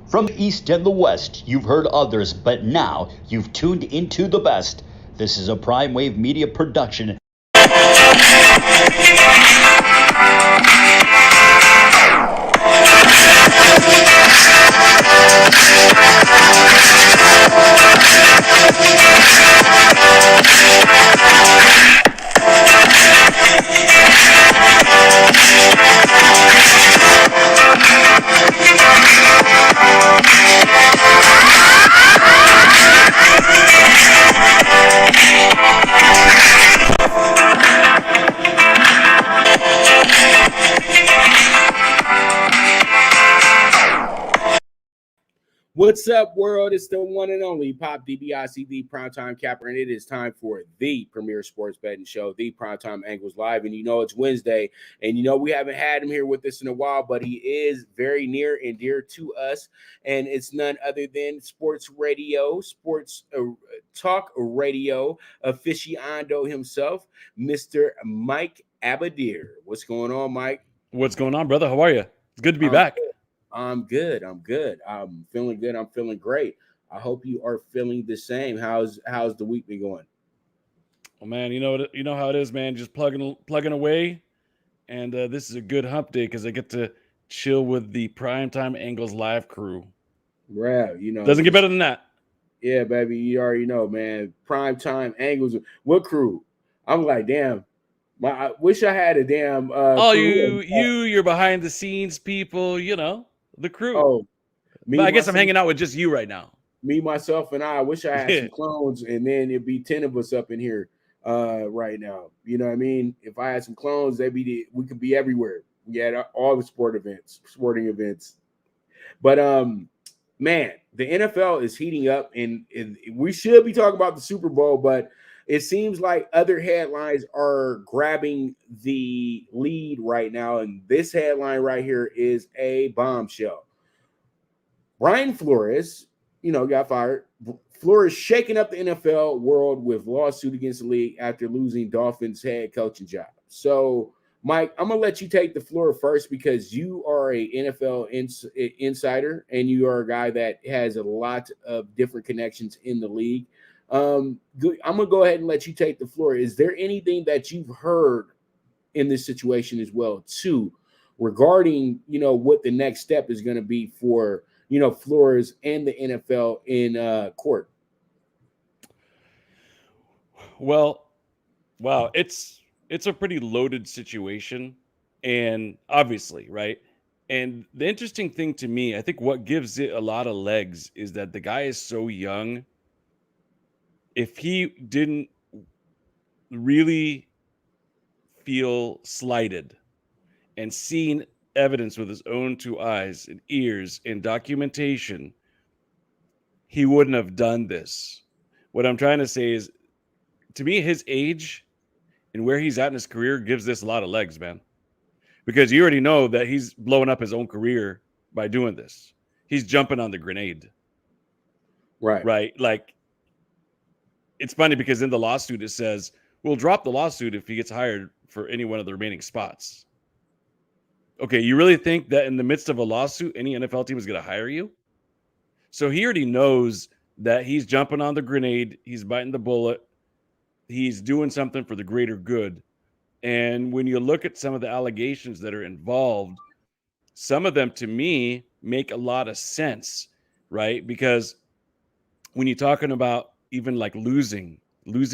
From the East and the West, you've heard others, but now you've tuned into the best. This is a Prime Wave Media production. What's up, world? It's the one and only Pop DBICD Primetime Capper, and it is time for the premier sports betting show, the Primetime Angles Live. And you know it's Wednesday, and you know we haven't had him here with us in a while, but he is very near and dear to us, and it's none other than sports talk radio aficionado himself, Mr. Mike Abadir. What's going on, Mike? What's going on, brother? How are you? It's good to be back. I'm good. I'm feeling good. I'm feeling great. I hope you are feeling the same. How's the week been going? Oh man, you know how it is, man. Just plugging away, and this is a good hump day because I get to chill with the Primetime Angles Live crew. Yeah, doesn't get better than that. Yeah, baby, you already know, man. Primetime Angles. What crew? I'm like, damn. I wish I had a damn. You're behind the scenes people. The crew. Oh, but I guess I'm hanging out with just you right now. Me, myself, and I wish I had some clones, and then it'd be 10 of us up in here right now. You know what I mean? If I had some clones, we could be everywhere. We had all the sporting events. But man, the NFL is heating up, and we should be talking about the Super Bowl, but it seems like other headlines are grabbing the lead right now, and this headline right here is a bombshell. Brian Flores, got fired. Flores shaking up the NFL world with lawsuit against the league after losing Dolphins head coaching job. So, Mike, I'm going to let you take the floor first because you are a NFL insider, and you are a guy that has a lot of different connections in the league. I'm gonna go ahead and let you take the floor. Is there anything that you've heard in this situation as well, too, regarding what the next step is going to be for Flores and the NFL in court? Well, wow, it's a pretty loaded situation, and obviously, right. And the interesting thing to me, I think what gives it a lot of legs is that the guy is so young. If he didn't really feel slighted and seen evidence with his own two eyes and ears and documentation, he wouldn't have done this. What I'm trying to say is, to me, his age and where he's at in his career gives this a lot of legs, man. Because you already know that he's blowing up his own career by doing this. He's jumping on the grenade. Right? Like, it's funny because in the lawsuit it says, we'll drop the lawsuit if he gets hired for any one of the remaining spots. Okay, you really think that in the midst of a lawsuit, any NFL team is going to hire you? So he already knows that he's jumping on the grenade. He's biting the bullet. He's doing something for the greater good. And when you look at some of the allegations that are involved, some of them, to me, make a lot of sense, right? Because when you're talking about even like losing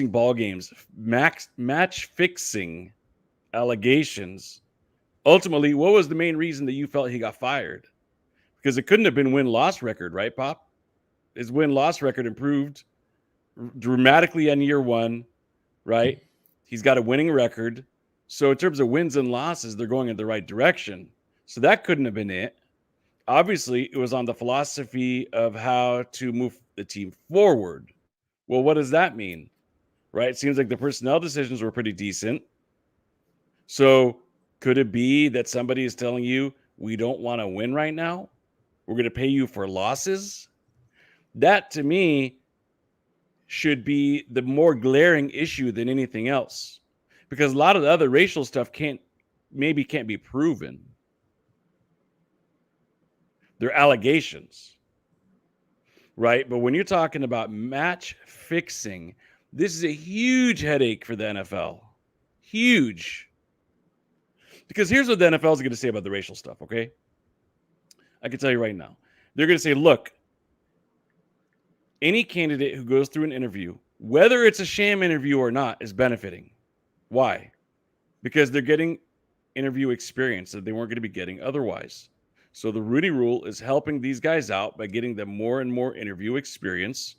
ball games, match fixing allegations, ultimately, what was the main reason that you felt he got fired? Because it couldn't have been win-loss record, right, Pop? His win-loss record improved dramatically on year one, right? He's got a winning record. So in terms of wins and losses, they're going in the right direction. So that couldn't have been it. Obviously, it was on the philosophy of how to move the team forward. Well, what does that mean? Right? It seems like the personnel decisions were pretty decent. So could it be that somebody is telling you, we don't want to win right now? We're going to pay you for losses? That, to me, should be the more glaring issue than anything else. Because a lot of the other racial stuff can't be proven. They're allegations. right? But when you're talking about match fixing, this is a huge headache for the NFL. Huge. Because here's what the NFL is going to say about the racial stuff, okay? I can tell you right now. They're going to say, look, any candidate who goes through an interview, whether it's a sham interview or not, is benefiting. Why? Because they're getting interview experience that they weren't going to be getting otherwise. So the Rudy Rule is helping these guys out by getting them more and more interview experience.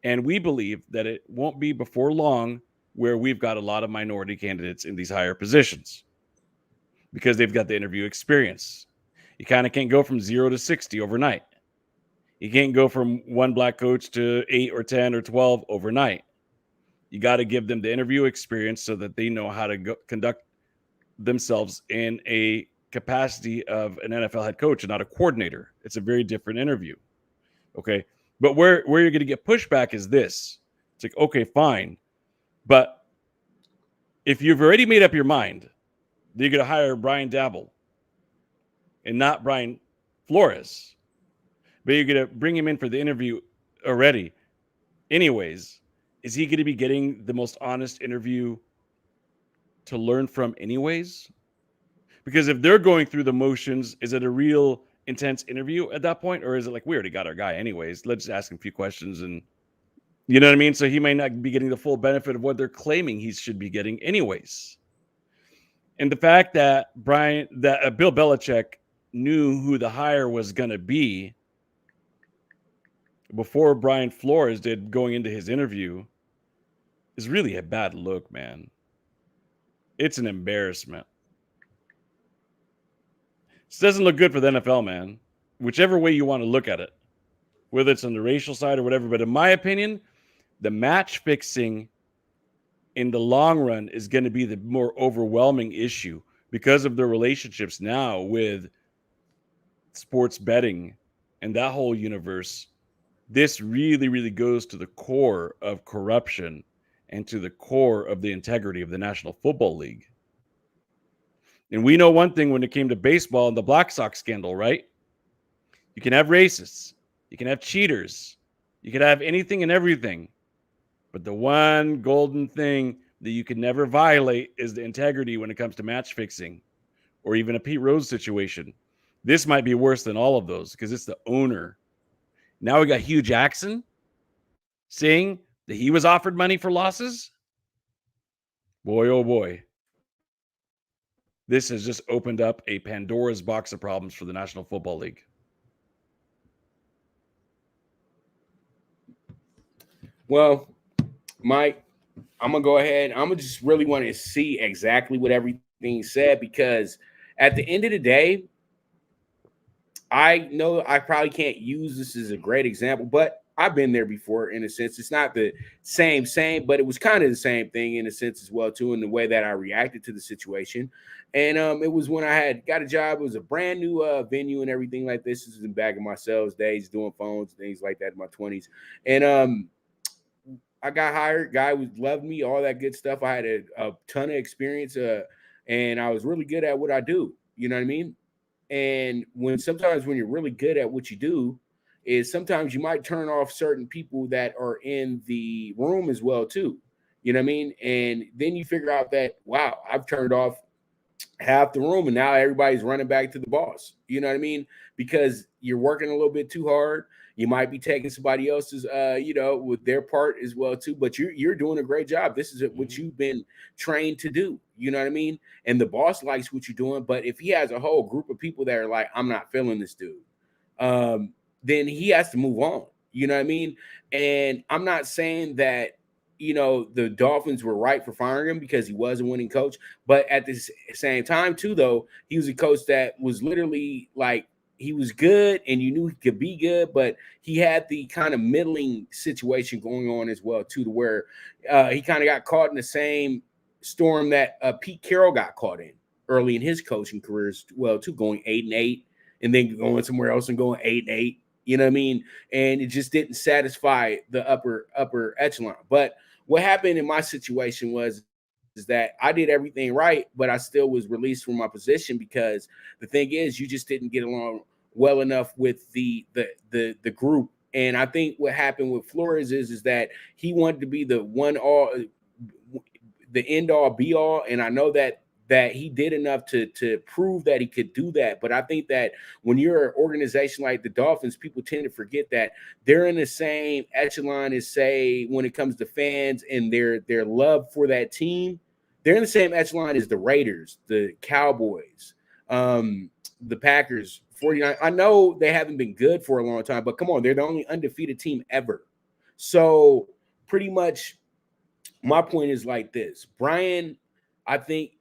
And we believe that it won't be before long where we've got a lot of minority candidates in these higher positions because they've got the interview experience. You kind of can't go from 0 to 60 overnight. You can't go from one black coach to 8 or 10 or 12 overnight. You got to give them the interview experience so that they know how to conduct themselves in a capacity of an NFL head coach and not a coordinator. It's a very different interview. Okay. But where you're going to get pushback is this. It's like, okay, fine. But if you've already made up your mind that you're going to hire Brian Dabble and not Brian Flores, but you're going to bring him in for the interview already anyways, is he going to be getting the most honest interview to learn from anyways? Because if they're going through the motions, is it a real intense interview at that point? Or is it like, we already got our guy anyways, let's just ask him a few questions and you know what I mean? So he may not be getting the full benefit of what they're claiming he should be getting anyways. And the fact that Bill Belichick knew who the hire was going to be before Brian Flores did going into his interview is really a bad look, man. It's an embarrassment. This doesn't look good for the NFL, man. Whichever way you want to look at it, whether it's on the racial side or whatever. But in my opinion, the match fixing in the long run is going to be the more overwhelming issue because of their relationships now with sports betting and that whole universe. This really, really goes to the core of corruption and to the core of the integrity of the National Football League. And we know one thing when it came to baseball and the Black Sox scandal, right? You can have racists, you can have cheaters, you can have anything and everything. But the one golden thing that you can never violate is the integrity when it comes to match fixing or even a Pete Rose situation. This might be worse than all of those because it's the owner. Now we got Hugh Jackson saying that he was offered money for losses. Boy, oh boy. This has just opened up a Pandora's box of problems for the National Football League. Well, Mike, I'm going to go ahead. I'm going to just really want to see exactly what everything said because at the end of the day, I know I probably can't use this as a great example, but I've been there before in a sense. It's not the same, but it was kind of the same thing in a sense as well, too, in the way that I reacted to the situation. And it was when I had got a job. It was a brand new venue and everything like this. This was in back in my sales days, doing phones, things like that in my 20s. And I got hired. Guy loved me, all that good stuff. I had a ton of experience, and I was really good at what I do. You know what I mean? And sometimes when you're really good at what you do, is sometimes you might turn off certain people that are in the room as well too. You know what I mean? And then you figure out that, wow, I've turned off half the room and now everybody's running back to the boss. You know what I mean? Because you're working a little bit too hard. You might be taking somebody else's, with their part as well too. But you're doing a great job. This is what you've been trained to do. You know what I mean? And the boss likes what you're doing. But if he has a whole group of people that are like, I'm not feeling this dude, then he has to move on. You know what I mean? And I'm not saying that, the Dolphins were right for firing him because he was a winning coach. But at the same time, too, though, he was a coach that was literally like, he was good and you knew he could be good, but he had the kind of middling situation going on as well, too, to where he kind of got caught in the same storm that Pete Carroll got caught in early in his coaching career as well, too, going 8-8 and then going somewhere else and going 8-8. You know what I mean? And it just didn't satisfy the upper echelon. But what happened in my situation is that I did everything right, but I still was released from my position because the thing is, you just didn't get along well enough with the group And I think what happened with Flores is that he wanted to be the end all be all. And I know that he did enough to prove that he could do that. But I think that when you're an organization like the Dolphins, people tend to forget that they're in the same echelon as, say, when it comes to fans and their love for that team, they're in the same echelon as the Raiders, the Cowboys, the Packers, 49. I know they haven't been good for a long time, but come on, they're the only undefeated team ever. So pretty much my point is like this. Brian, I think,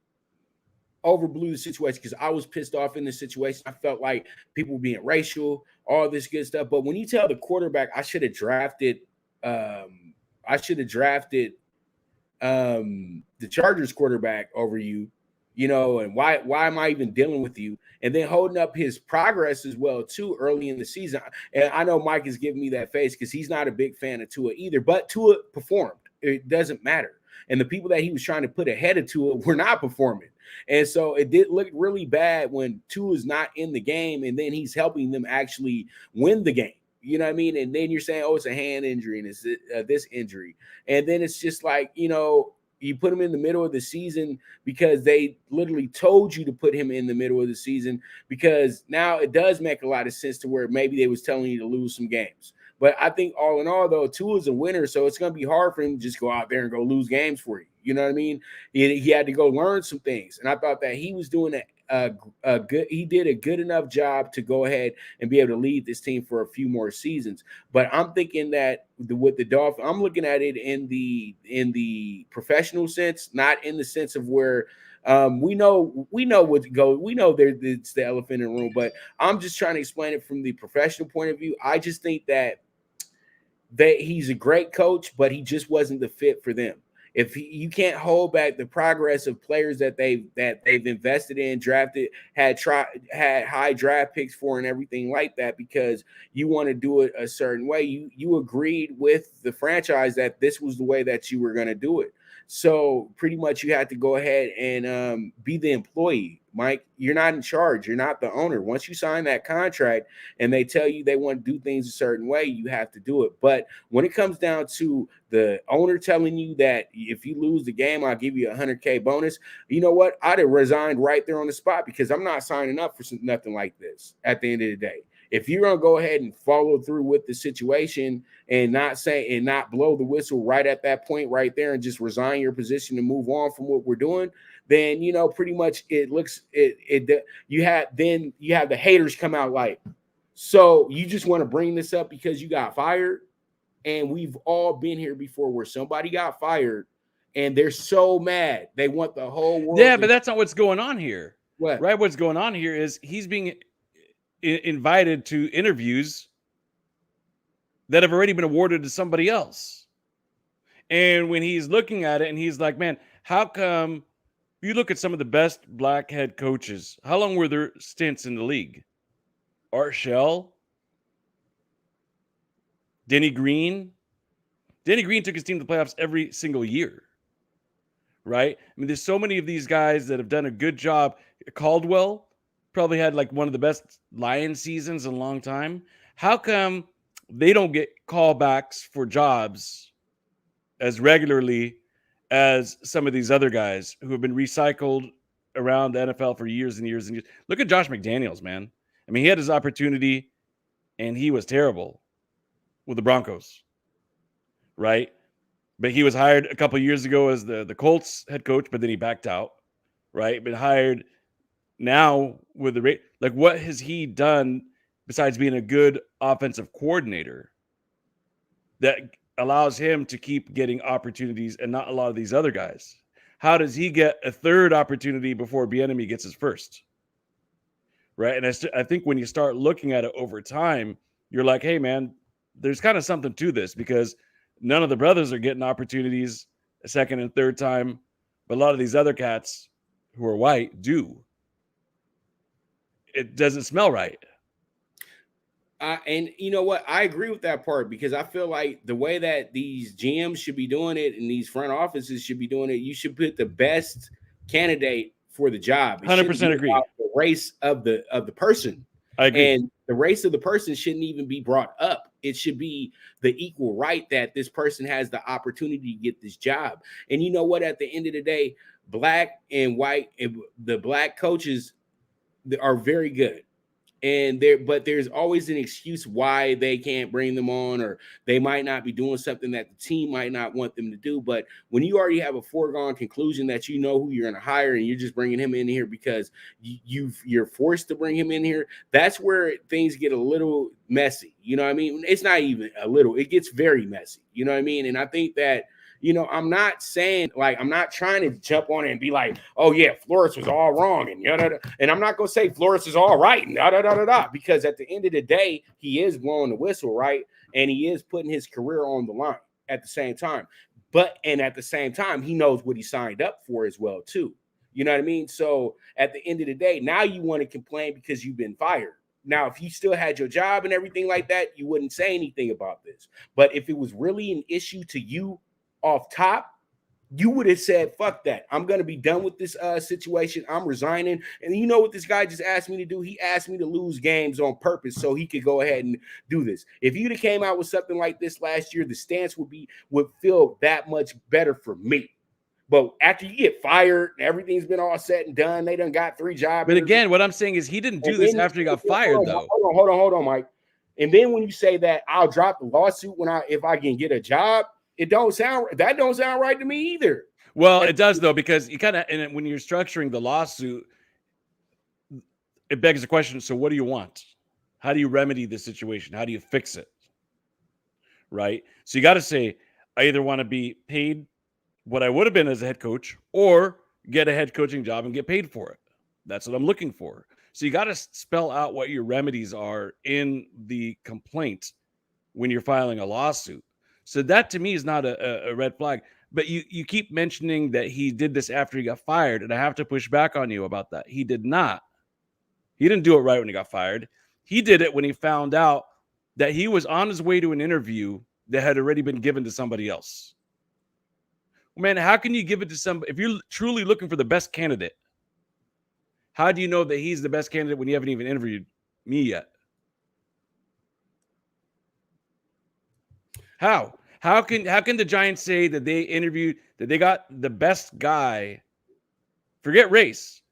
overblew the situation because I was pissed off in this situation. I felt like people were being racial, all this good stuff. But when you tell the quarterback, I should have drafted the Chargers quarterback over you, and why am I even dealing with you? And then holding up his progress as well too early in the season. And I know Mike is giving me that face because he's not a big fan of Tua either, but Tua performed. It doesn't matter. And the people that he was trying to put ahead of Tua were not performing. And so it did look really bad when Tua is not in the game and then he's helping them actually win the game. You know what I mean? And then you're saying, oh, it's a hand injury and it's this injury. And then it's just like, you put him in the middle of the season because they literally told you to put him in the middle of the season, because now it does make a lot of sense to where maybe they was telling you to lose some games. But I think all in all, though, Tua's a winner, so it's going to be hard for him to just go out there and go lose games for you. You know what I mean? He had to go learn some things. And I thought that he was doing he did a good enough job to go ahead and be able to lead this team for a few more seasons. But I'm thinking that with the Dolphins, I'm looking at it in the professional sense, not in the sense of where we know what to go. We know it's the elephant in the room, but I'm just trying to explain it from the professional point of view. I just think that he's a great coach, but he just wasn't the fit for them. If you can't hold back the progress of players that they've invested in, drafted, had high draft picks for, and everything like that, because you want to do it a certain way, you agreed with the franchise that this was the way that you were going to do it. So pretty much you have to go ahead and be the employee. Mike, you're not in charge. You're not the owner. Once you sign that contract and they tell you they want to do things a certain way, you have to do it. But when it comes down to the owner telling you that if you lose the game, I'll give you a $100K bonus, you know what? I'd have resigned right there on the spot, because I'm not signing up for nothing like this at the end of the day. If you're going to go ahead and follow through with the situation and not blow the whistle right at that point right there and just resign your position and move on from what we're doing, then, pretty much you have the haters come out like, so you just want to bring this up because you got fired? And we've all been here before where somebody got fired and they're so mad. They want the whole world. Yeah, but that's not what's going on here. What? Right? What's going on here is he's being invited to interviews that have already been awarded to somebody else. And when he's looking at it and he's like, man, how come you look at some of the best black head coaches? How long were their stints in the league? Art Shell, Denny Green. Denny Green took his team to the playoffs every single year, right? I mean, there's so many of these guys that have done a good job. Caldwell probably had like one of the best Lions seasons in a long time. How come they don't get callbacks for jobs as regularly as some of these other guys who have been recycled around the NFL for years and years and years? Look at Josh McDaniels, man. I mean, he had his opportunity and he was terrible with the Broncos, right? But he was hired a couple of years ago as the Colts head coach, but then he backed out, right? Been hired now with the like, what has he done besides being a good offensive coordinator that allows him to keep getting opportunities and not a lot of these other guys? How does he get a third opportunity before Bieniemy gets his first? Right. And I think when you start looking at it over time, you're like, hey, man, there's kind of something to this, because none of the brothers are getting opportunities a second and third time, but a lot of these other cats who are white do. It doesn't smell right. And you know what? I agree with that part, because I feel like the way that these GMs should be doing it and these front offices should be doing it, you should put the best candidate for the job. 100% agree. The race of the person. I agree. And the race of the person shouldn't even be brought up. It should be the equal right that this person has the opportunity to get this job. And you know what? At the end of the day, black and white, the black coaches are very good. But there's always an excuse why they can't bring them on, or they might not be doing something that the team might not want them to do. But when you already have a foregone conclusion that you know who you're going to hire, and you're just bringing him in here because you're forced to bring him in here, that's where things get a little messy. You know what I mean? It's not even a little; it gets very messy. You know what I mean? And I think that, you know, I'm not saying, like, I'm not trying to jump on it and be like, oh yeah, Flores was all wrong, and I'm not gonna say Flores is all right, and because at the end of the day, he is blowing the whistle, right? And he is putting his career on the line at the same time. And at the same time, he knows what he signed up for as well, too. You know what I mean? So at the end of the day, now you want to complain because you've been fired. Now, if you still had your job and everything like that, you wouldn't say anything about this. But if it was really an issue to you off top, you would have said, fuck that. I'm going to be done with this situation. I'm resigning. And you know what this guy just asked me to do? He asked me to lose games on purpose so he could go ahead and do this. If you'd have came out with something like this last year, the stance would feel that much better for me. But after you get fired, everything's been all said and done. They done got 3 jobs. But again, what I'm saying is he didn't do this after he got fired, though. Hold on, Mike. And then when you say that I'll drop the lawsuit if I can get a job, that don't sound right to me either. Well, it does, though, because you kind of, and when you're structuring the lawsuit, it begs the question, so what do you want? How do you remedy the situation? How do you fix it? Right? So you got to say, I either want to be paid what I would have been as a head coach, or get a head coaching job and get paid for it. That's what I'm looking for. So you got to spell out what your remedies are in the complaint when you're filing a lawsuit. So that to me is not a red flag. But you keep mentioning that he did this after he got fired, and I have to push back on you about that. He did not. He didn't do it right when he got fired. He did it when he found out that he was on his way to an interview that had already been given to somebody else. Man, how can you give it to somebody if you're truly looking for the best candidate? How do you know that he's the best candidate when you haven't even interviewed me yet? How can the Giants say that they got the best guy? Forget race.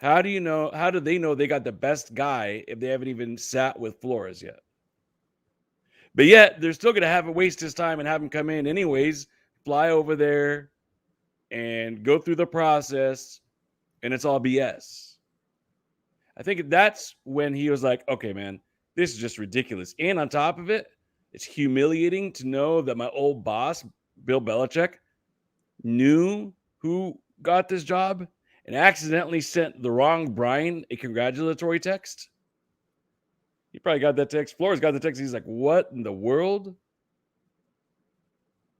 How do they know they got the best guy if they haven't even sat with Flores yet? But yet they're still going to have him waste his time and have him come in anyways, fly over there and go through the process, and it's all BS. I think that's when he was like, okay, man, this is just ridiculous. And on top of it, it's humiliating to know that my old boss, Bill Belichick, knew who got this job and accidentally sent the wrong Brian a congratulatory text. He probably got that text. Flores got the text. He's like, what in the world?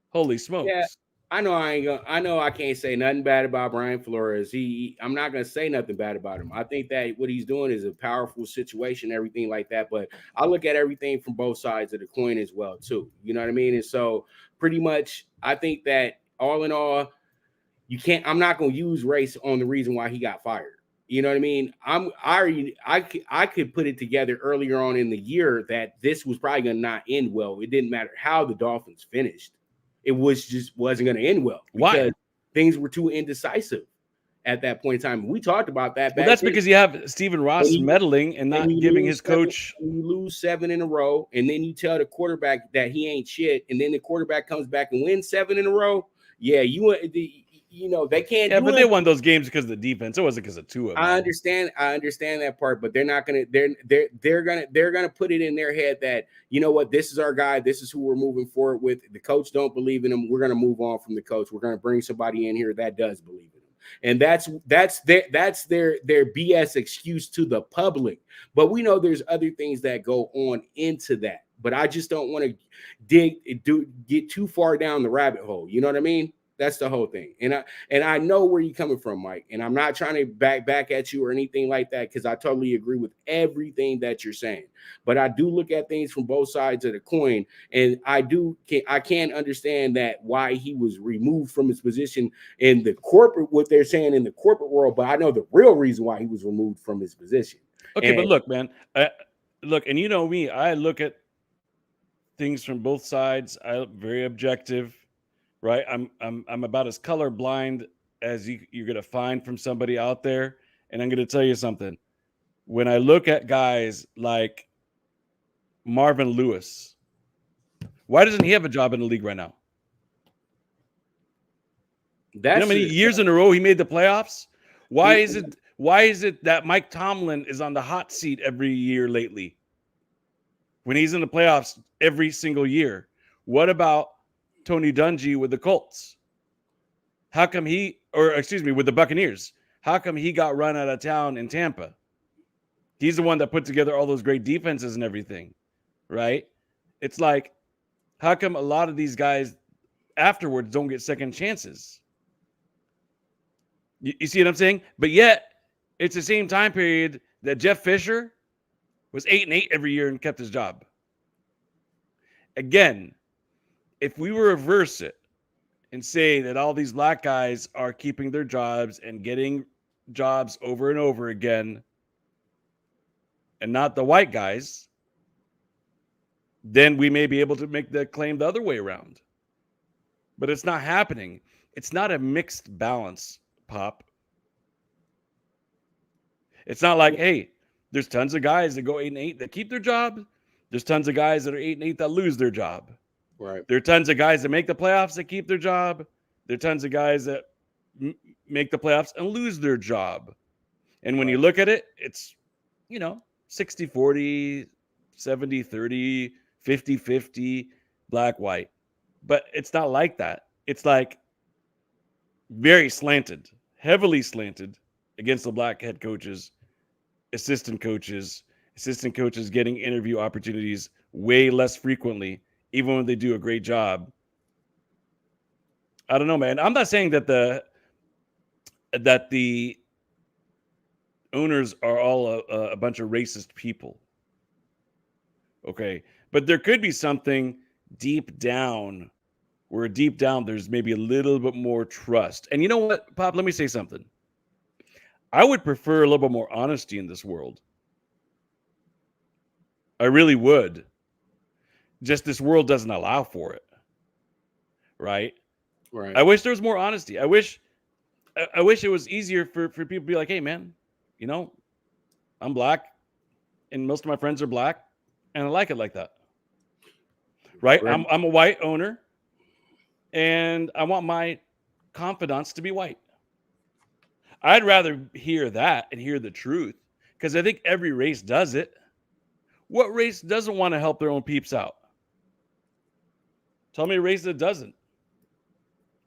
Holy smokes. Yeah, I know I can't say nothing bad about Brian Flores. I'm not gonna say nothing bad about him. I think that what he's doing is a powerful situation, everything like that. But I look at everything from both sides of the coin as well, too. You know what I mean? And so pretty much I think that all in all, I'm not gonna use race on the reason why he got fired. You know what I mean? I could put it together earlier on in the year that this was probably gonna not end well. It didn't matter how the Dolphins finished. It wasn't going to end well because things were too indecisive at that point in time. We talked about that. Well, that's because you have Stephen Ross meddling and not giving his coach. You lose 7 in a row, and then you tell the quarterback that he ain't shit, and then the quarterback comes back and wins 7 in a row. Yeah, they can't. Yeah, but they won those games because of the defense. It wasn't because of Tua. I understand that part, but they're not gonna. They're gonna put it in their head that, you know what, this is our guy. This is who we're moving forward with. The coach don't believe in him. We're gonna move on from the coach. We're gonna bring somebody in here that does believe in him. And that's their BS excuse to the public. But we know there's other things that go on into that. But I just don't want to get too far down the rabbit hole. You know what I mean? That's the whole thing. And I know where you're coming from, Mike. And I'm not trying to back at you or anything like that, because I totally agree with everything that you're saying. But I do look at things from both sides of the coin. And I can't understand that why he was removed from his position in the corporate, what they're saying in the corporate world. But I know the real reason why he was removed from his position. Okay, but look, man. Look, and you know me, I look at things from both sides. I'm very objective, right? I'm about as colorblind as you're gonna find from somebody out there. And I'm gonna tell you something. When I look at guys like Marvin Lewis, why doesn't he have a job in the league right now? You know how many years in a row he made the playoffs? Why is it that Mike Tomlin is on the hot seat every year lately when he's in the playoffs every single year? What about Tony Dungy with the Colts? How come with the Buccaneers? How come he got run out of town in Tampa? He's the one that put together all those great defenses and everything, right? It's like, how come a lot of these guys afterwards don't get second chances? You see what I'm saying? But yet, it's the same time period that Jeff Fisher was 8-8 every year and kept his job. Again, if we reverse it and say that all these black guys are keeping their jobs and getting jobs over and over again, and not the white guys, then we may be able to make the claim the other way around. But it's not happening. It's not a mixed balance, Pop. It's not like, hey, there's tons of guys that go 8-8 that keep their job. There's tons of guys that are 8-8 that lose their job. Right. There are tons of guys that make the playoffs that keep their job. There are tons of guys that make the playoffs and lose their job. And when you look at it, it's, 60-40, 70-30, 50-50, black, white. But it's not like that. It's like very slanted, heavily slanted against the black head coaches, assistant coaches getting interview opportunities way less frequently, even when they do a great job. I don't know, man. I'm not saying that the owners are all a bunch of racist people. Okay. But there could be something deep down where there's maybe a little bit more trust. And you know what, Pop, let me say something. I would prefer a little bit more honesty in this world. I really would. Just this world doesn't allow for it. Right? Right. I wish there was more honesty. I wish it was easier for people to be like, hey, man, I'm black and most of my friends are black and I like it like that. Right? I'm a white owner and I want my confidants to be white. I'd rather hear that and hear the truth because I think every race does it. What race doesn't want to help their own peeps out? Tell me a race that doesn't.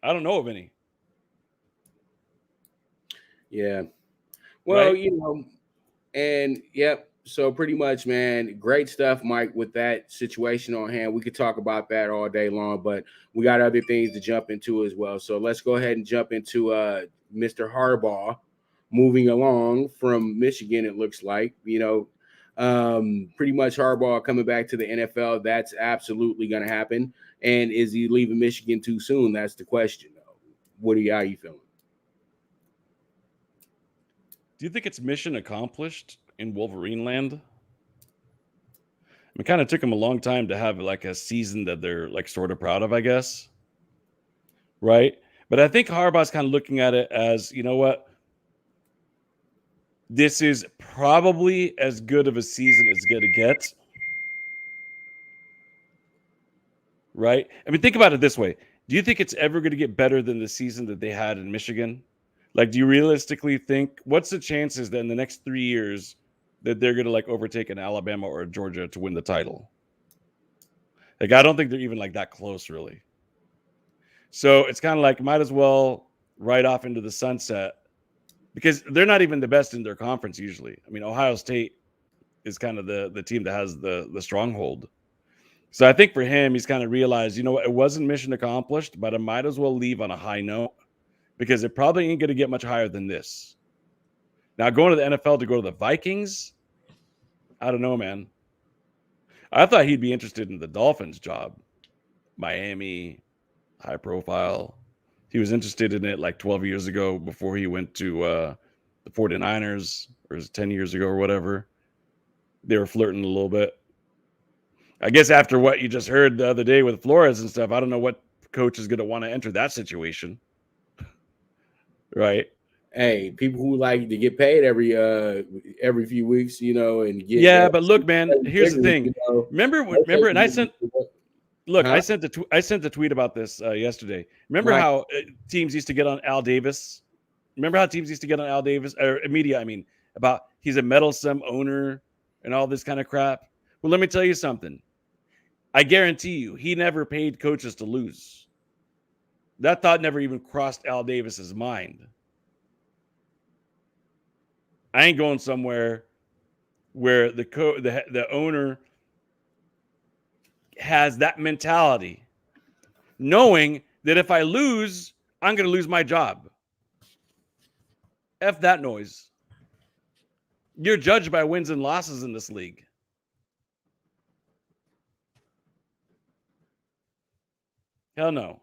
I don't know of any. Yeah. Well, Right? and yep. So pretty much, man, great stuff, Mike, with that situation on hand. We could talk about that all day long, but we got other things to jump into as well. So let's go ahead and jump into Mr. Harbaugh moving along from Michigan, it looks like, pretty much Harbaugh coming back to the NFL. That's absolutely going to happen. And is he leaving Michigan too soon? That's the question, though. How you feeling? Do you think it's mission accomplished in Wolverine land? It kind of took them a long time to have like a season that they're like sort of proud of, I guess. Right? But I think Harbaugh's kind of looking at it as, you know what? This is probably as good of a season as going to get. Right? I mean, think about it this way. Do you think it's ever going to get better than the season that they had in Michigan? Like, do you realistically think, what's the chances that in the next 3 years that they're going to like overtake an Alabama or a Georgia to win the title? Like, I don't think they're even like that close, really. So it's kind of like, might as well ride off into the sunset because they're not even the best in their conference usually. I mean, Ohio State is kind of the team that has the stronghold. So I think for him, he's kind of realized, it wasn't mission accomplished, but I might as well leave on a high note because it probably ain't going to get much higher than this. Now, going to the NFL to go to the Vikings, I don't know, man. I thought he'd be interested in the Dolphins job. Miami, high profile. He was interested in it like 12 years ago before he went to the 49ers, or 10 years ago or whatever. They were flirting a little bit. I guess after what you just heard the other day with Flores and stuff, I don't know what coach is going to want to enter that situation. Right. Hey, people who like to get paid every few weeks, and get Yeah, but look, man, here's the figures, thing. Remember, and I sent the tweet about this yesterday. Remember Right. how teams used to get on Al Davis? Remember how teams used to get on Al Davis or media? I mean, about he's a meddlesome owner and all this kind of crap. Well, let me tell you something. I guarantee you, he never paid coaches to lose. That thought never even crossed Al Davis's mind. I ain't going somewhere where the owner has that mentality, knowing that if I lose, I'm going to lose my job. F that noise. You're judged by wins and losses in this league. Hell no.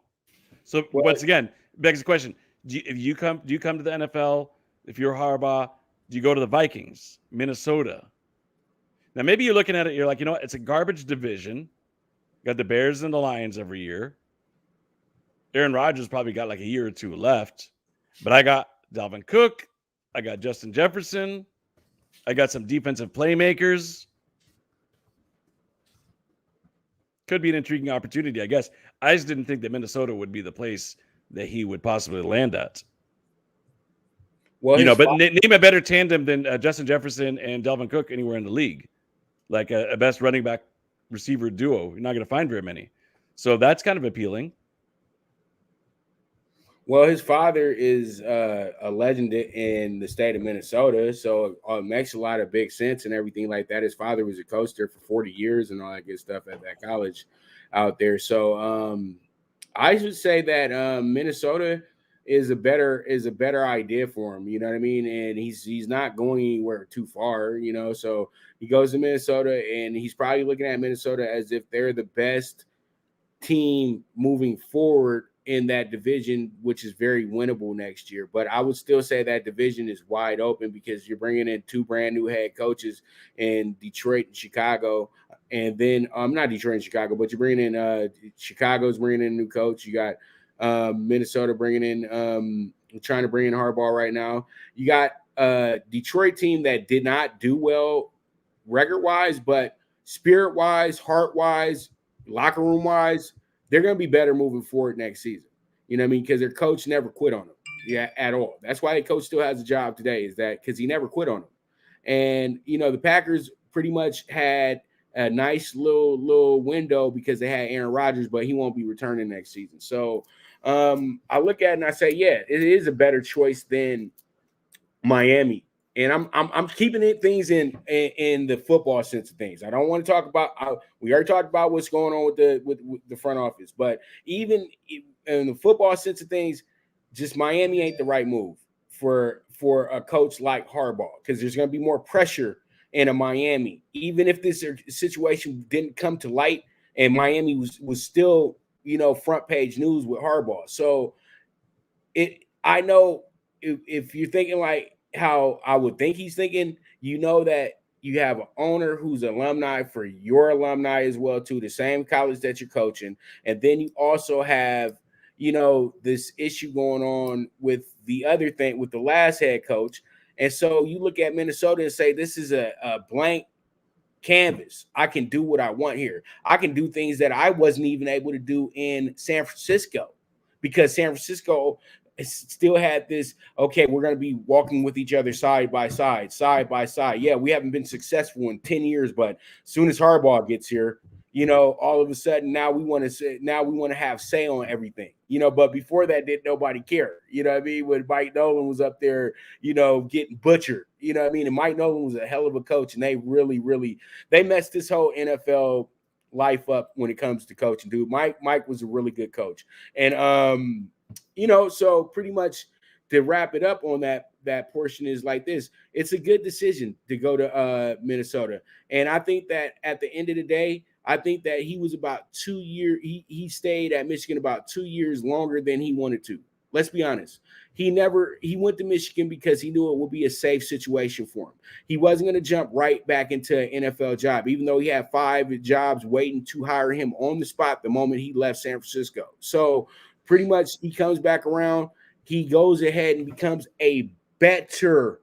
So once again, begs the question: do you come to the NFL? If you're Harbaugh, do you go to the Vikings, Minnesota? Now maybe you're looking at it, you're like, you know what? It's a garbage division. Got the Bears and the Lions every year. Aaron Rodgers probably got like a year or two left, but I got Dalvin Cook, I got Justin Jefferson, I got some defensive playmakers. Could be an intriguing opportunity, I guess. I just didn't think that Minnesota would be the place that he would possibly land at. Well, but name a better tandem than Justin Jefferson and Dalvin Cook anywhere in the league. Like a best running back receiver duo. You're not going to find very many. So that's kind of appealing. Well, his father is a legend in the state of Minnesota, so it makes a lot of big sense and everything like that. His father was a coach there for 40 years and all that good stuff at that college out there. So I should say that Minnesota is a better idea for him. You know what I mean? And he's not going anywhere too far. So he goes to Minnesota, and he's probably looking at Minnesota as if they're the best team moving forward in that division, which is very winnable next year. But I would still say that division is wide open because you're bringing in two brand new head coaches in Detroit and Chicago. And then not Detroit and Chicago, but you're bringing in Chicago's bringing in a new coach. You got Minnesota bringing in trying to bring in Harbaugh right now. You got a Detroit team that did not do well record-wise, but spirit-wise, heart-wise, locker room-wise, they're going to be better moving forward next season. You know what I mean? Because their coach never quit on them at all. That's why the coach still has a job today, is that because he never quit on them. And, the Packers pretty much had a nice little window because they had Aaron Rodgers, but he won't be returning next season. So I look at it and I say, yeah, it is a better choice than Miami. And I'm keeping things in the football sense of things. I don't want to talk about. We already talked about what's going on with the front office, but even in the football sense of things, just Miami ain't the right move for a coach like Harbaugh, because there's going to be more pressure in a Miami, even if this situation didn't come to light and Miami was still front page news with Harbaugh. So I know if you're thinking like how I would think he's thinking, that you have an owner who's alumni for your alumni as well, too, the same college that you're coaching. And then you also have, this issue going on with the other thing with the last head coach. And so you look at Minnesota and say, this is a blank canvas. I can do what I want here. I can do things that I wasn't even able to do in San Francisco, because San Francisco still had this, okay, we're going to be walking with each other side by side. Yeah, we haven't been successful in 10 years, but as soon as Harbaugh gets here, all of a sudden now we want to have say on everything, but before that, did nobody care? You know what I mean? When Mike Nolan was up there, getting butchered, you know what I mean? And Mike Nolan was a hell of a coach, and they really they messed this whole NFL life up when it comes to coaching, dude. Mike was a really good coach. And so pretty much to wrap it up on that portion is like this. It's a good decision to go to Minnesota. And I think that at the end of the day, I think that he was about 2 years. He stayed at Michigan about 2 years longer than he wanted to. Let's be honest. He went to Michigan because he knew it would be a safe situation for him. He wasn't going to jump right back into an NFL job, even though he had 5 jobs waiting to hire him on the spot the moment he left San Francisco. So pretty much he comes back around. He goes ahead and becomes a better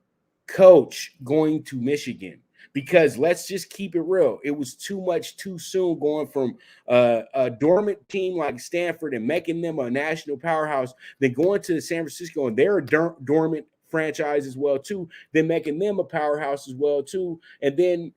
coach going to Michigan. Because let's just keep it real. It was too much too soon going from a dormant team like Stanford and making them a national powerhouse, then going to San Francisco and they're a dormant franchise as well too, then making them a powerhouse as well too. And then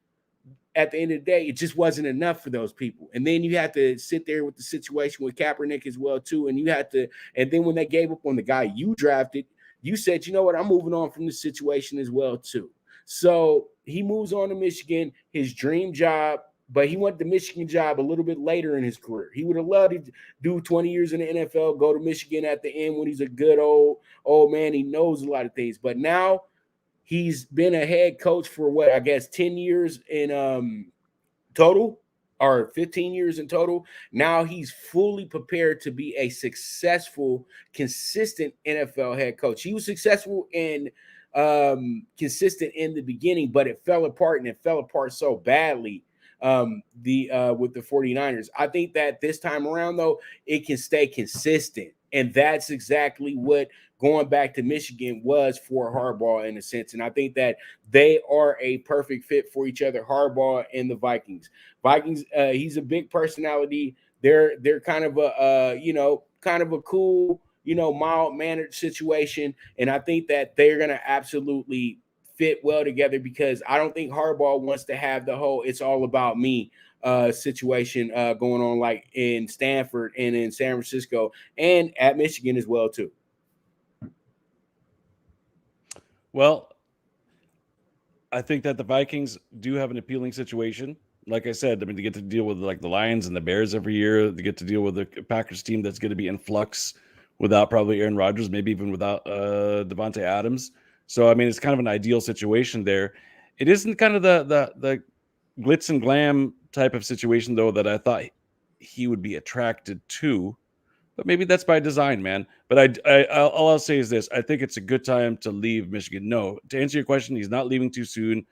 at the end of the day, it just wasn't enough for those people. And then you had to sit there with the situation with Kaepernick as well too. And then when they gave up on the guy you drafted, you said, you know what, I'm moving on from this situation as well too. So he moves on to Michigan, his dream job, but he went the Michigan job a little bit later in his career. He would have loved to do 20 years in the NFL, go to Michigan at the end when he's a good old man. He knows a lot of things. But now he's been a head coach for 10 years in total, or 15 years in total. Now he's fully prepared to be a successful, consistent NFL head coach. He was successful and consistent in the beginning, but it fell apart, and it fell apart so badly with the 49ers. I think that this time around, though, it can stay consistent. And that's exactly what going back to Michigan was for Harbaugh in a sense. And I think that they are a perfect fit for each other, Harbaugh and the Vikings. He's a big personality. They're kind of a cool, mild-mannered situation. And I think that they're going to absolutely fit well together, because I don't think Harbaugh wants to have the whole "it's all about me" situation going on like in Stanford and in San Francisco and at Michigan as well too. Well, I think that the Vikings do have an appealing situation. Like I said, I mean, they get to deal with like the Lions and the Bears every year. They get to deal with the Packers team that's going to be in flux without probably Aaron Rodgers, maybe even without Devontae Adams. So, I mean, it's kind of an ideal situation there. It isn't kind of the glitz and glam type of situation, though, that I thought he would be attracted to. But maybe that's by design, man. But all I'll say is this: I think it's a good time to leave Michigan. No, to answer your question, he's not leaving too soon.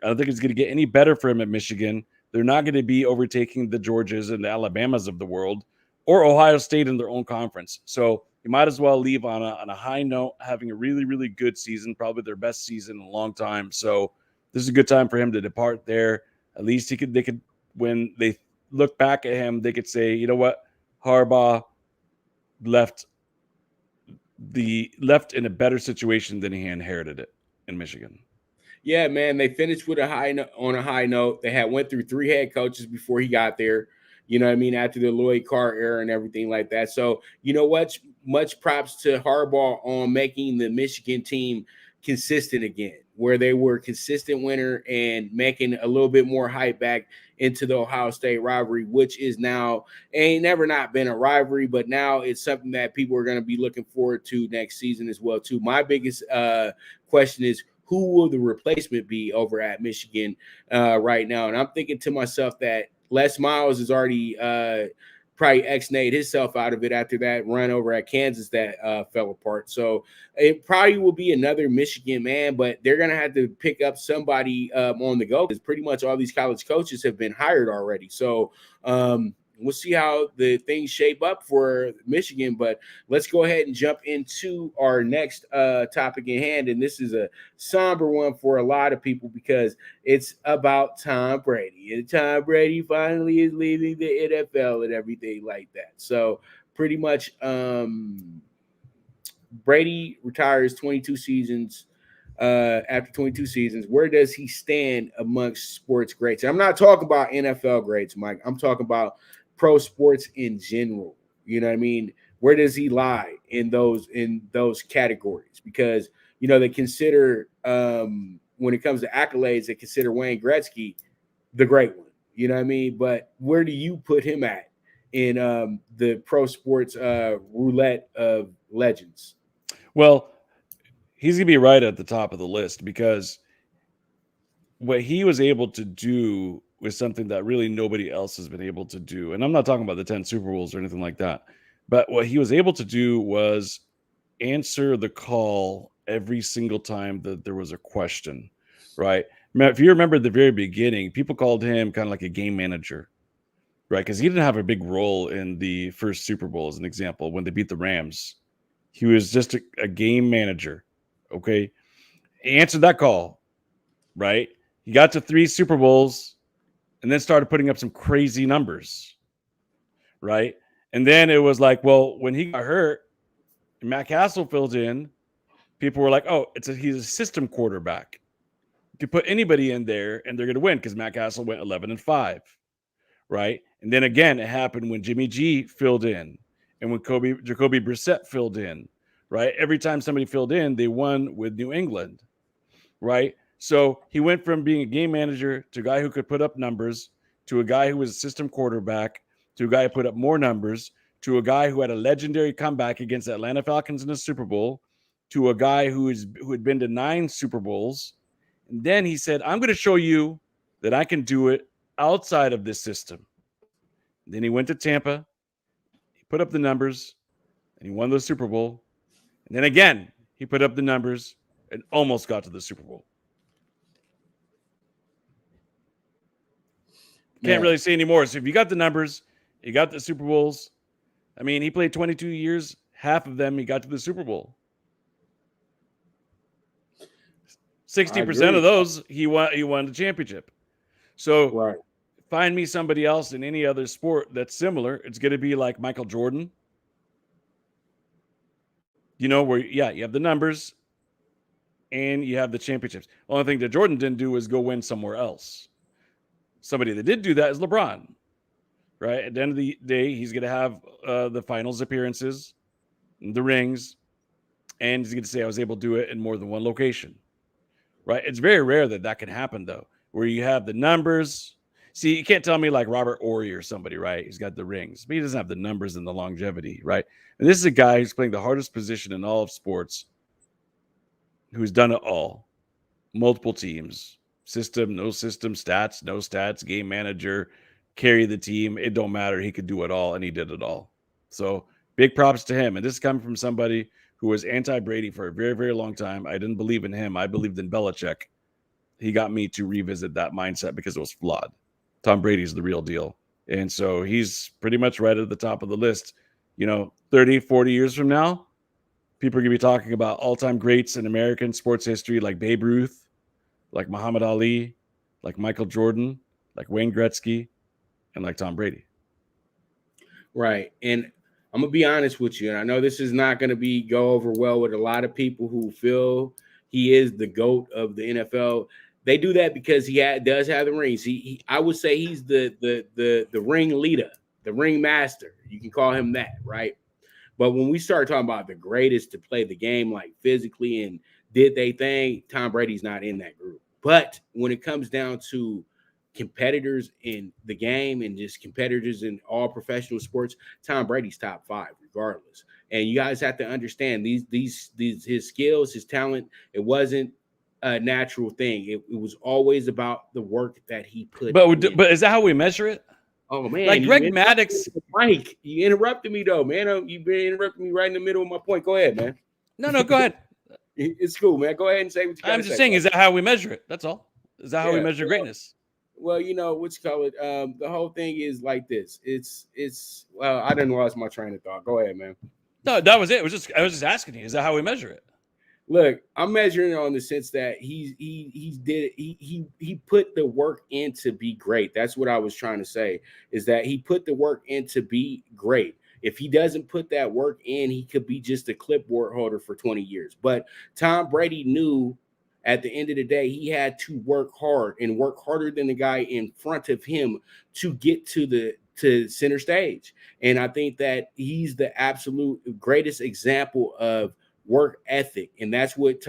I don't think it's going to get any better for him at Michigan. They're not going to be overtaking the Georgias and the Alabamas of the world, or Ohio State in their own conference. So you might as well leave on a high note, having a really, really good season, probably their best season in a long time. So this is a good time for him to depart there. At least they could, when they look back at him, they could say, you know what, Harbaugh left in a better situation than he inherited it in Michigan. Yeah, man, they finished with on a high note. They went through 3 head coaches before he got there. You know what I mean? After the Lloyd Carr era and everything like that. So, you know what? Much props to Harbaugh on making the Michigan team consistent again, where they were consistent winner and making a little bit more hype back into the Ohio State rivalry, which is now ain't never not been a rivalry, but now it's something that people are going to be looking forward to next season as well too. My biggest question is, who will the replacement be over at Michigan right now? And I'm thinking to myself that Les Miles is already probably ex-nayed himself out of it after that run over at Kansas that fell apart. So it probably will be another Michigan man, but they're going to have to pick up somebody on the go, because pretty much all these college coaches have been hired already. So we'll see how the things shape up for Michigan, but let's go ahead and jump into our next topic in hand. And this is a somber one for a lot of people, because it's about Tom Brady. And Tom Brady finally is leaving the NFL and everything like that. So pretty much Brady retires 22 seasons. After 22 seasons, where does he stand amongst sports greats? And I'm not talking about NFL greats, Mike. I'm talking about pro sports in general. You know what I mean? Where does he lie in those categories? Because, you know, they consider when it comes to accolades, they consider Wayne Gretzky the great one. You know what I mean? But where do you put him at in the pro sports roulette of legends? Well, he's going to be right at the top of the list, because what he was able to do was something that really nobody else has been able to do. And I'm not talking about the 10 Super Bowls or anything like that, but what he was able to do was answer the call every single time that there was a question, right? If you remember at the very beginning, people called him kind of like a game manager, right? Because he didn't have a big role in the first Super Bowl, as an example, when they beat the Rams. He was just a game manager, okay? He answered that call, right? He got to 3 Super Bowls and then started putting up some crazy numbers, right? And then it was like, well, when he got hurt, and Matt Castle filled in, people were like, oh, he's a system quarterback. You could put anybody in there and they're going to win because Matt Castle went 11-5, right? And then again, it happened when Jimmy G filled in and when Jacoby Brissett filled in, right? Every time somebody filled in, they won with New England, right? So he went from being a game manager to a guy who could put up numbers to a guy who was a system quarterback to a guy who put up more numbers to a guy who had a legendary comeback against the Atlanta Falcons in the Super Bowl to a guy who had been to 9 Super Bowls. And then he said, I'm going to show you that I can do it outside of this system. And then he went to Tampa, he put up the numbers, and he won the Super Bowl. And then again, he put up the numbers and almost got to the Super Bowl. Can't really say anymore. So if you got the numbers, you got the Super Bowls. I mean, he played 22 years. Half of them, he got to the Super Bowl. 60% of those, he won the championship. So find me somebody else in any other sport that's similar. It's going to be like Michael Jordan. You know, where, you have the numbers and you have the championships. The only thing that Jordan didn't do was go win somewhere else. Somebody that did do that is LeBron, right? At the end of the day, he's going to have the finals appearances, the rings, and he's going to say, I was able to do it in more than one location, right? It's very rare that can happen, though, where you have the numbers. See, you can't tell me like Robert Horry or somebody, right? He's got the rings, but he doesn't have the numbers and the longevity, right? And this is a guy who's playing the hardest position in all of sports, who's done it all, multiple teams, system, no system, stats, no stats, game manager, carry the team. It don't matter. He could do it all, and he did it all. So big props to him. And this is coming from somebody who was anti-Brady for a very, very long time. I didn't believe in him. I believed in Belichick. He got me to revisit that mindset because it was flawed. Tom Brady's the real deal. And so he's pretty much right at the top of the list. 30, 40 years from now, people are going to be talking about all-time greats in American sports history like Babe Ruth, like Muhammad Ali, like Michael Jordan, like Wayne Gretzky, and like Tom Brady. Right. And I'm going to be honest with you, and I know this is not going to go over well with a lot of people who feel he is the GOAT of the NFL. They do that because he does have the rings. I would say he's the ring leader, the ring master. You can call him that, right? But when we start talking about the greatest to play the game, like physically and did they thing, Tom Brady's not in that group. But when it comes down to competitors in the game and just competitors in all professional sports, Tom Brady's top 5 regardless. And you guys have to understand these his skills, his talent. It wasn't a natural thing. It was always about the work that he put. But is that how we measure it? Oh man, like Greg Maddux. Mike, you interrupted me though, man. You've been interrupting me right in the middle of my point. Go ahead, man. No, go ahead. It's cool, man. Go ahead and say what you got. I'm just saying, is that how we measure it? That's all. Is that how we measure greatness? Well, what you call it. The whole thing is like this. It's well, I didn't lost my train of thought. Go ahead, man. No, that was it. I was just asking you, is that how we measure it? Look, I'm measuring it on the sense that he put the work in to be great. That's what I was trying to say, is that he put the work in to be great. If he doesn't put that work in, he could be just a clipboard holder for 20 years. But Tom Brady knew at the end of the day, he had to work hard and work harder than the guy in front of him to get to center stage. And I think that he's the absolute greatest example of work ethic. And that's what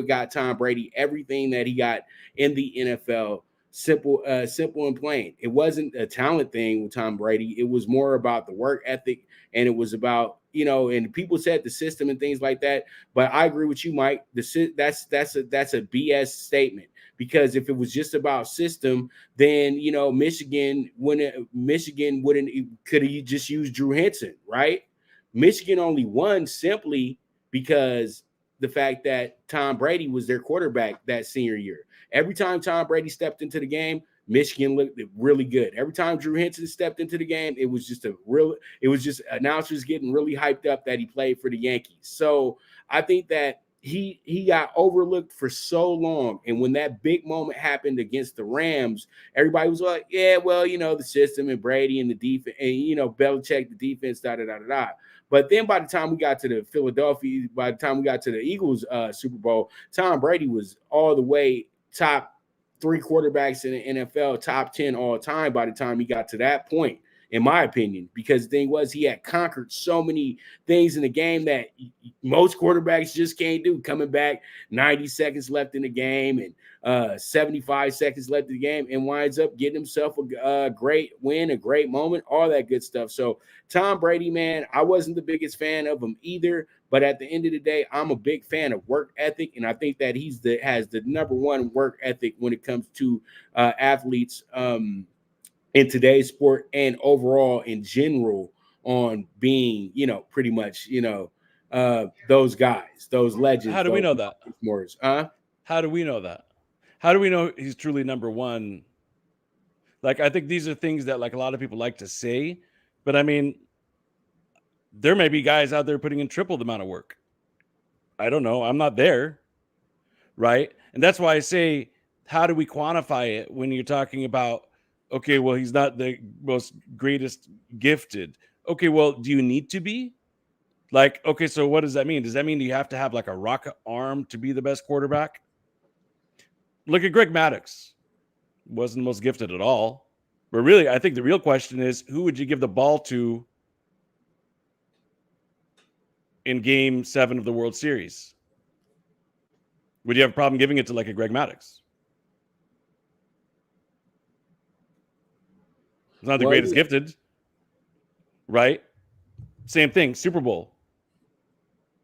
got Tom Brady everything that he got in the NFL. Simple and plain. It wasn't a talent thing with Tom Brady. It was more about the work ethic, and it was about, and people said the system and things like that. But I agree with you, Mike. That's a BS statement, because if it was just about system, then Michigan could have just used Drew Henson, right? Michigan only won simply because the fact that Tom Brady was their quarterback that senior year. Every time Tom Brady stepped into the game, Michigan looked really good. Every time Drew Henson stepped into the game, it was just announcers getting really hyped up that he played for the Yankees. So I think that he got overlooked for so long. And when that big moment happened against the Rams, everybody was like, yeah, well, the system and Brady and the defense and, Belichick, the defense, da-da-da-da-da. But then by the time we got to the Eagles Super Bowl, Tom Brady was all the way top 3 quarterbacks in the NFL, top 10 all time by the time he got to that point, in my opinion, because the thing was he had conquered so many things in the game that most quarterbacks just can't do, coming back 90 seconds left in the game and 75 seconds left in the game, and winds up getting himself a great win, a great moment, all that good stuff. So Tom Brady, man, I wasn't the biggest fan of him either, but at the end of the day, I'm a big fan of work ethic, and I think that has the number one work ethic when it comes to athletes in today's sport and overall in general on being, pretty much, those guys, those legends. How do we know that? How do we know that? How do we know he's truly number one? Like, I think these are things that, like, a lot of people like to say, but I mean, there may be guys out there putting in triple the amount of work. I don't know. I'm not there. Right. And that's why I say, how do we quantify it when you're talking about, okay, well, he's not the most greatest gifted. Okay, well, do you need to be? Like, okay, so what does that mean? Does that mean you have to have like a rocket arm to be the best quarterback? Look at Greg Maddux. Wasn't the most gifted at all. But really, I think the real question is, who would you give the ball to in Game 7 of the World Series? Would you have a problem giving it to like a Greg Maddux? He's not the greatest gifted, right? Same thing, Super Bowl.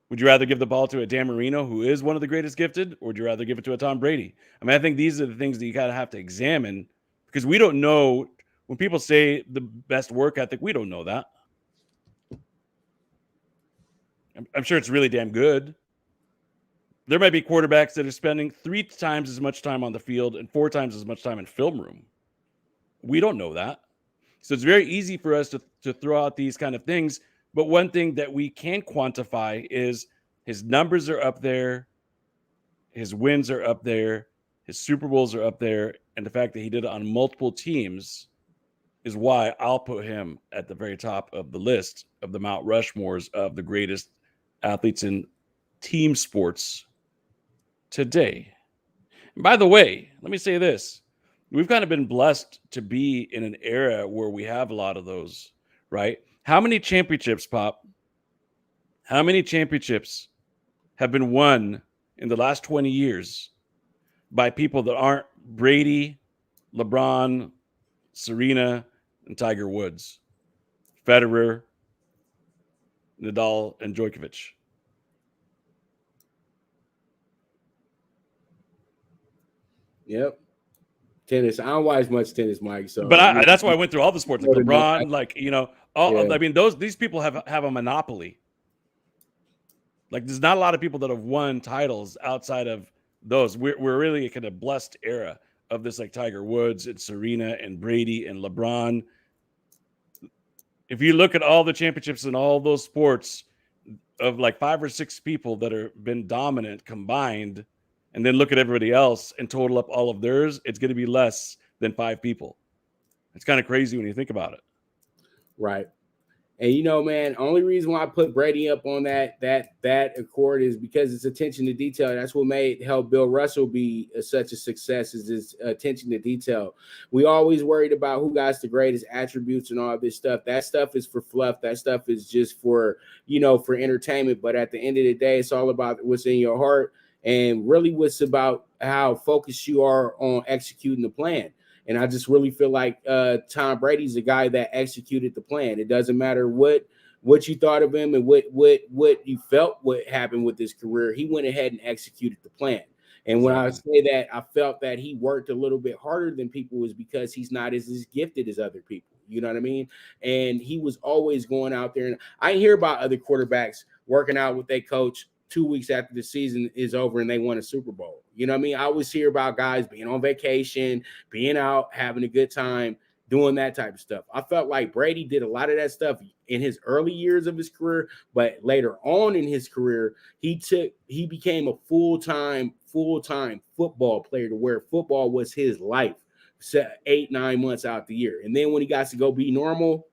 Would you rather give the ball to a Dan Marino, who is one of the greatest gifted, or would you rather give it to a Tom Brady? I mean, I think these are the things that you gotta have to examine, because we don't know. When people say the best work ethic, we don't know that. I'm sure it's really damn good. There might be quarterbacks that are spending 3 times as much time on the field and 4 times as much time in film room. We don't know that. So it's very easy for us to throw out these kind of things. But one thing that we can quantify is his numbers are up there, his wins are up there, his Super Bowls are up there, and the fact that he did it on multiple teams is why I'll put him at the very top of the list of the Mount Rushmores of the greatest athletes in team sports today. And by the way, let me say this. We've kind of been blessed to be in an era where we have a lot of those, right? How many championships, Pop? How many championships have been won in the last 20 years by people that aren't Brady, LeBron, Serena, and Tiger Woods, Federer, Nadal, and Djokovic? Yep. Tennis. I don't watch much tennis, Mike. So, but that's why I went through all the sports, like LeBron, like I mean, these people have a monopoly. Like, there's not a lot of people that have won titles outside of those. We're really kind of blessed era of this, like Tiger Woods and Serena and Brady and LeBron. If you look at all the championships in all those sports, of like 5 or 6 people that have been dominant combined, and then look at everybody else and total up all of theirs, it's going to be less than 5 people. It's kind of crazy when you think about it. Right. And, man, only reason why I put Brady up on that accord is because it's attention to detail. That's what helped Bill Russell be such a success, is this attention to detail. We always worried about who got the greatest attributes and all this stuff. That stuff is for fluff. That stuff is just for, for entertainment. But at the end of the day, it's all about what's in your heart. And really what's about how focused you are on executing the plan. And I just really feel like Tom Brady's a guy that executed the plan. It doesn't matter what you thought of him and what you felt what happened with his career. He went ahead and executed the plan. And when I say that, I felt that he worked a little bit harder than people was because he's not as gifted as other people. You know what I mean? And he was always going out there. And I hear about other quarterbacks working out with their coach 2 weeks after the season is over and they won a Super Bowl. You know what I mean? I always hear about guys being on vacation, being out, having a good time, doing that type of stuff. I felt like Brady did a lot of that stuff in his early years of his career, but later on in his career, he became a full-time football player to where football was his life 8-9 months out the year. And then when he got to go be normal,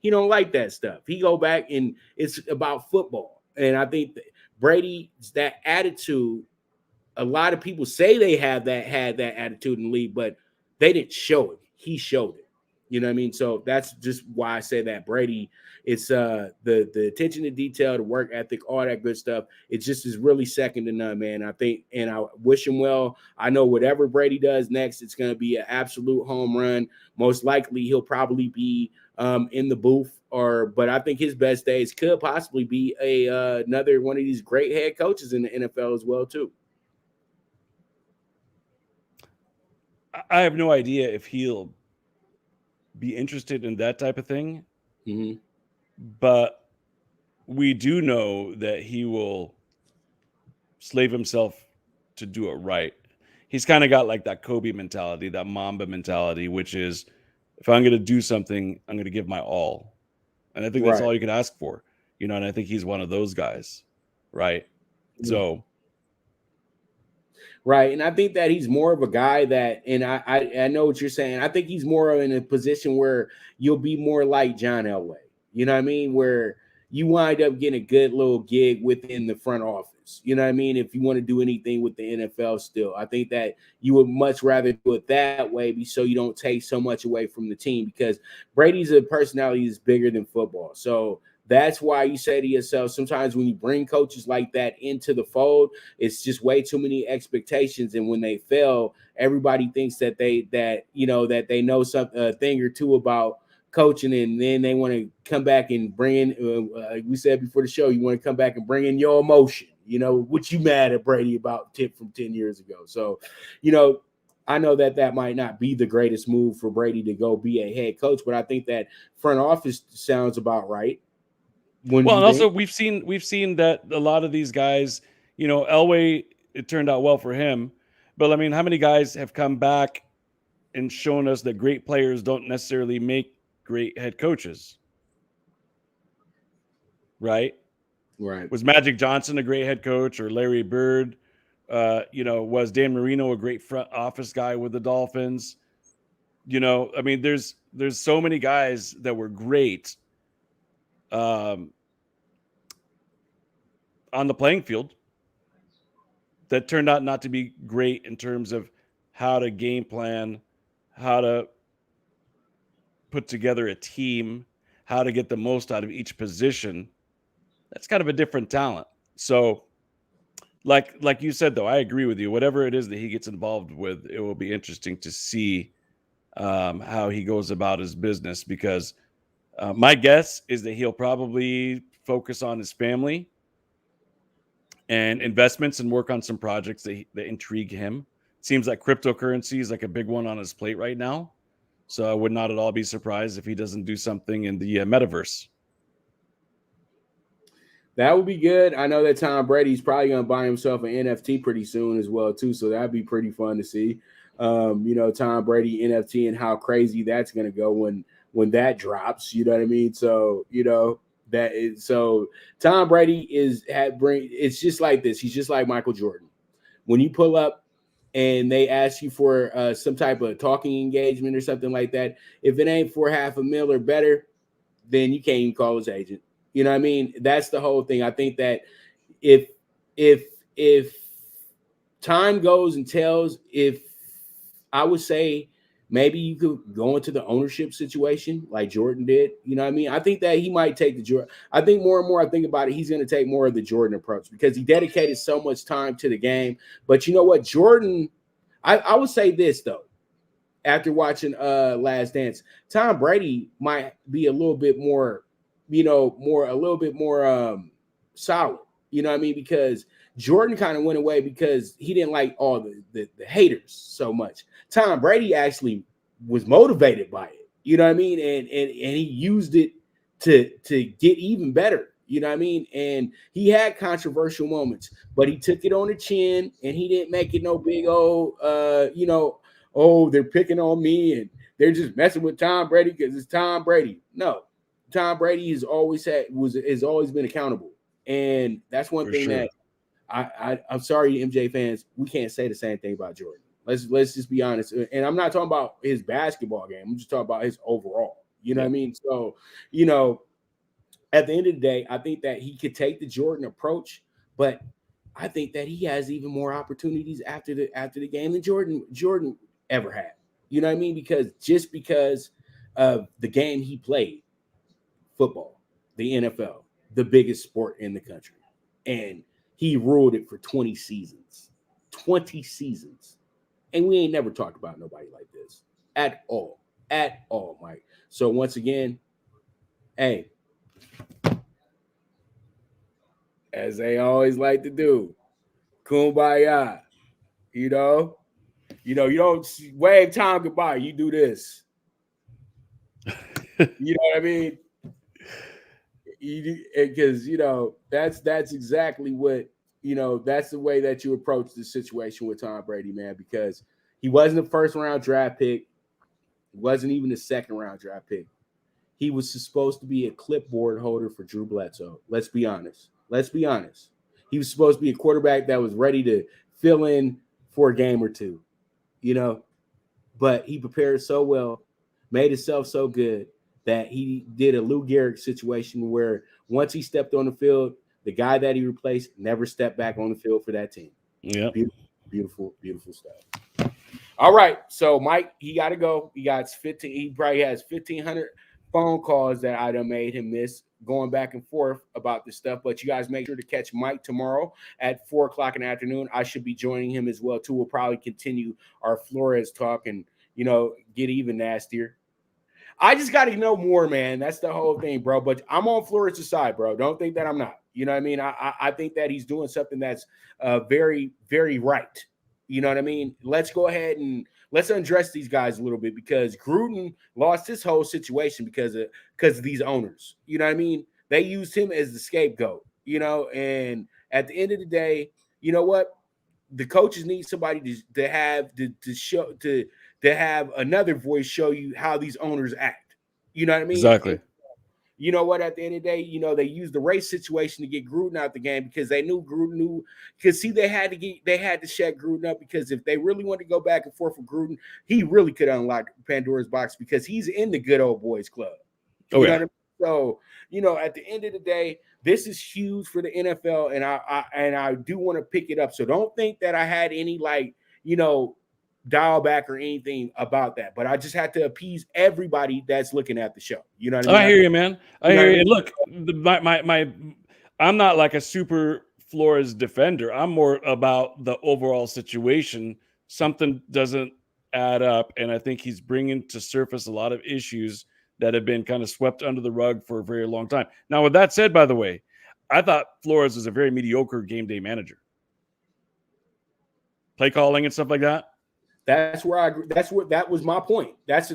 he don't like that stuff. He go back and it's about football. And I think that Brady's that attitude, a lot of people say they had that attitude in the league, but they didn't show it. He showed it. You know what I mean? So that's just why I say that Brady, it's the attention to detail, the work ethic, all that good stuff. It just is really second to none, man. I think, and I wish him well. I know whatever Brady does next, it's going to be an absolute home run. Most likely he'll probably be in the booth, but I think his best days could possibly be another one of these great head coaches in the NFL as well too. I have no idea if he'll be interested in that type of thing, but we do know that he will slave himself to do it right. He's kind of got like that Kobe mentality, that Mamba mentality, which is, if I'm going to do something, I'm going to give my all. And I think that's all you can ask for, you know, and I think he's one of those guys, right? So. Right. And I think that he's more of a guy that, and I know what you're saying. I think he's more in a position where you'll be more like John Elway. You know what I mean? Where you wind up getting a good little gig within the front office. You know what I mean? If you want to do anything with the NFL still, I think that you would much rather do it that way so you don't take so much away from the team, because Brady's a personality that's bigger than football. So that's why you say to yourself, sometimes when you bring coaches like that into the fold, it's just way too many expectations. And when they fail, everybody thinks that they know something, a thing or two about coaching, and then they want to come back and bring in, like we said before the show, you want to come back and bring in your emotion, you know, what you mad at Brady about from 10 years ago. So, you know, I know that might not be the greatest move for Brady to go be a head coach, but I think that front office sounds about right. Well, and also we've seen that a lot of these guys, you know, Elway, it turned out well for him, but I mean, how many guys have come back and shown us that great players don't necessarily make great head coaches? Right. Was Magic Johnson a great head coach, or Larry Bird? You know, was Dan Marino a great front office guy with the Dolphins? You know, I mean, there's so many guys that were great on the playing field that turned out not to be great in terms of how to game plan, how to put together a team, how to get the most out of each position. That's kind of a different talent. So like you said, though, I agree with you. Whatever it is that he gets involved with, it will be interesting to see how he goes about his business, because my guess is that he'll probably focus on his family and investments and work on some projects that intrigue him. It seems like cryptocurrency is like a big one on his plate right now. So I would not at all be surprised if he doesn't do something in the metaverse. That would be good. I know that Tom Brady's probably going to buy himself an NFT pretty soon as well, too. So that'd be pretty fun to see. You know, Tom Brady NFT and how crazy that's going to go when that drops. You know what I mean? So, you know, so Tom Brady it's just like this. He's just like Michael Jordan. When you pull up and they ask you for some type of talking engagement or something like that, if it ain't for $500,000 or better, then you can't even call his agent. You know what I mean? That's the whole thing. I think that if time goes and tells, if I would say maybe you could go into the ownership situation like Jordan did. You know what I mean? I think that he might take the Jordan. I think more and more I think about it, he's going to take more of the Jordan approach, because he dedicated so much time to the game. But you know what? Jordan, I would say this, though. After watching Last Dance, Tom Brady might be a little bit more, you know, a little bit more solid. You know what I mean? Because Jordan kind of went away because he didn't like all the haters so much. Tom Brady actually was motivated by it. You know what I mean? And he used it to get even better. You know what I mean? And he had controversial moments, but he took it on the chin and he didn't make it no big old, oh, they're picking on me and they're just messing with Tom Brady because it's Tom Brady. No, Tom Brady has always been accountable. And that's one thing that I'm sorry, MJ fans, we can't say the same thing about Jordan. Let's just be honest. And I'm not talking about his basketball game. I'm just talking about his overall. You know what I mean? So, at the end of the day, I think that he could take the Jordan approach, but I think that he has even more opportunities after the game than Jordan ever had. You know what I mean? Because of the game he played, football, the NFL, the biggest sport in the country, and he ruled it for 20 seasons. 20 seasons. And we ain't never talked about nobody like this at all, Mike. So once again, hey, as they always like to do, kumbaya. You don't wave time goodbye. You do this. You know what I mean? Because that's exactly what that's the way that you approach the situation with Tom Brady, man. Because he wasn't a first round draft pick, he wasn't even a second round draft pick. He was supposed to be a clipboard holder for Drew Bledsoe. Let's be honest. He was supposed to be a quarterback that was ready to fill in for a game or two, but he prepared so well, made himself so good that he did a Lou Gehrig situation where once he stepped on the field, the guy that he replaced never stepped back on the field for that team. Yeah. Beautiful, beautiful stuff. All right. So Mike, he got to go. He probably has 1,500 phone calls that I done made him miss going back and forth about this stuff. But you guys make sure to catch Mike tomorrow at 4:00 in the afternoon. I should be joining him as well, too. We'll probably continue our Flores talk and, get even nastier. I just got to know more, man. That's the whole thing, bro. But I'm on Flores' side, bro. Don't think that I'm not. You know what I mean? I think that he's doing something that's very, very right. You know what I mean? Let's go ahead and let's undress these guys a little bit because Gruden lost his whole situation because of these owners. You know what I mean? They used him as the scapegoat, and at the end of the day, you know what? The coaches need somebody to have another voice show you how these owners act. You know what I mean? Exactly. You know what? At the end of the day, they used the race situation to get Gruden out the game because they knew Gruden knew. Because see, they had to shut Gruden up because if they really wanted to go back and forth with Gruden, he really could unlock Pandora's box because he's in the good old boys club. You know what I mean? So at the end of the day, this is huge for the NFL, and I do want to pick it up. So don't think that I had any dial back or anything about that, but I just had to appease everybody that's looking at the show. You know what I mean? I hear you, man. I hear you. Look, I'm not like a super Flores defender. I'm more about the overall situation. Something doesn't add up, and I think he's bringing to surface a lot of issues that have been kind of swept under the rug for a very long time. Now, with that said, by the way, I thought Flores was a very mediocre game day manager. Play calling and stuff like that. That's where I agree. That was my point. That's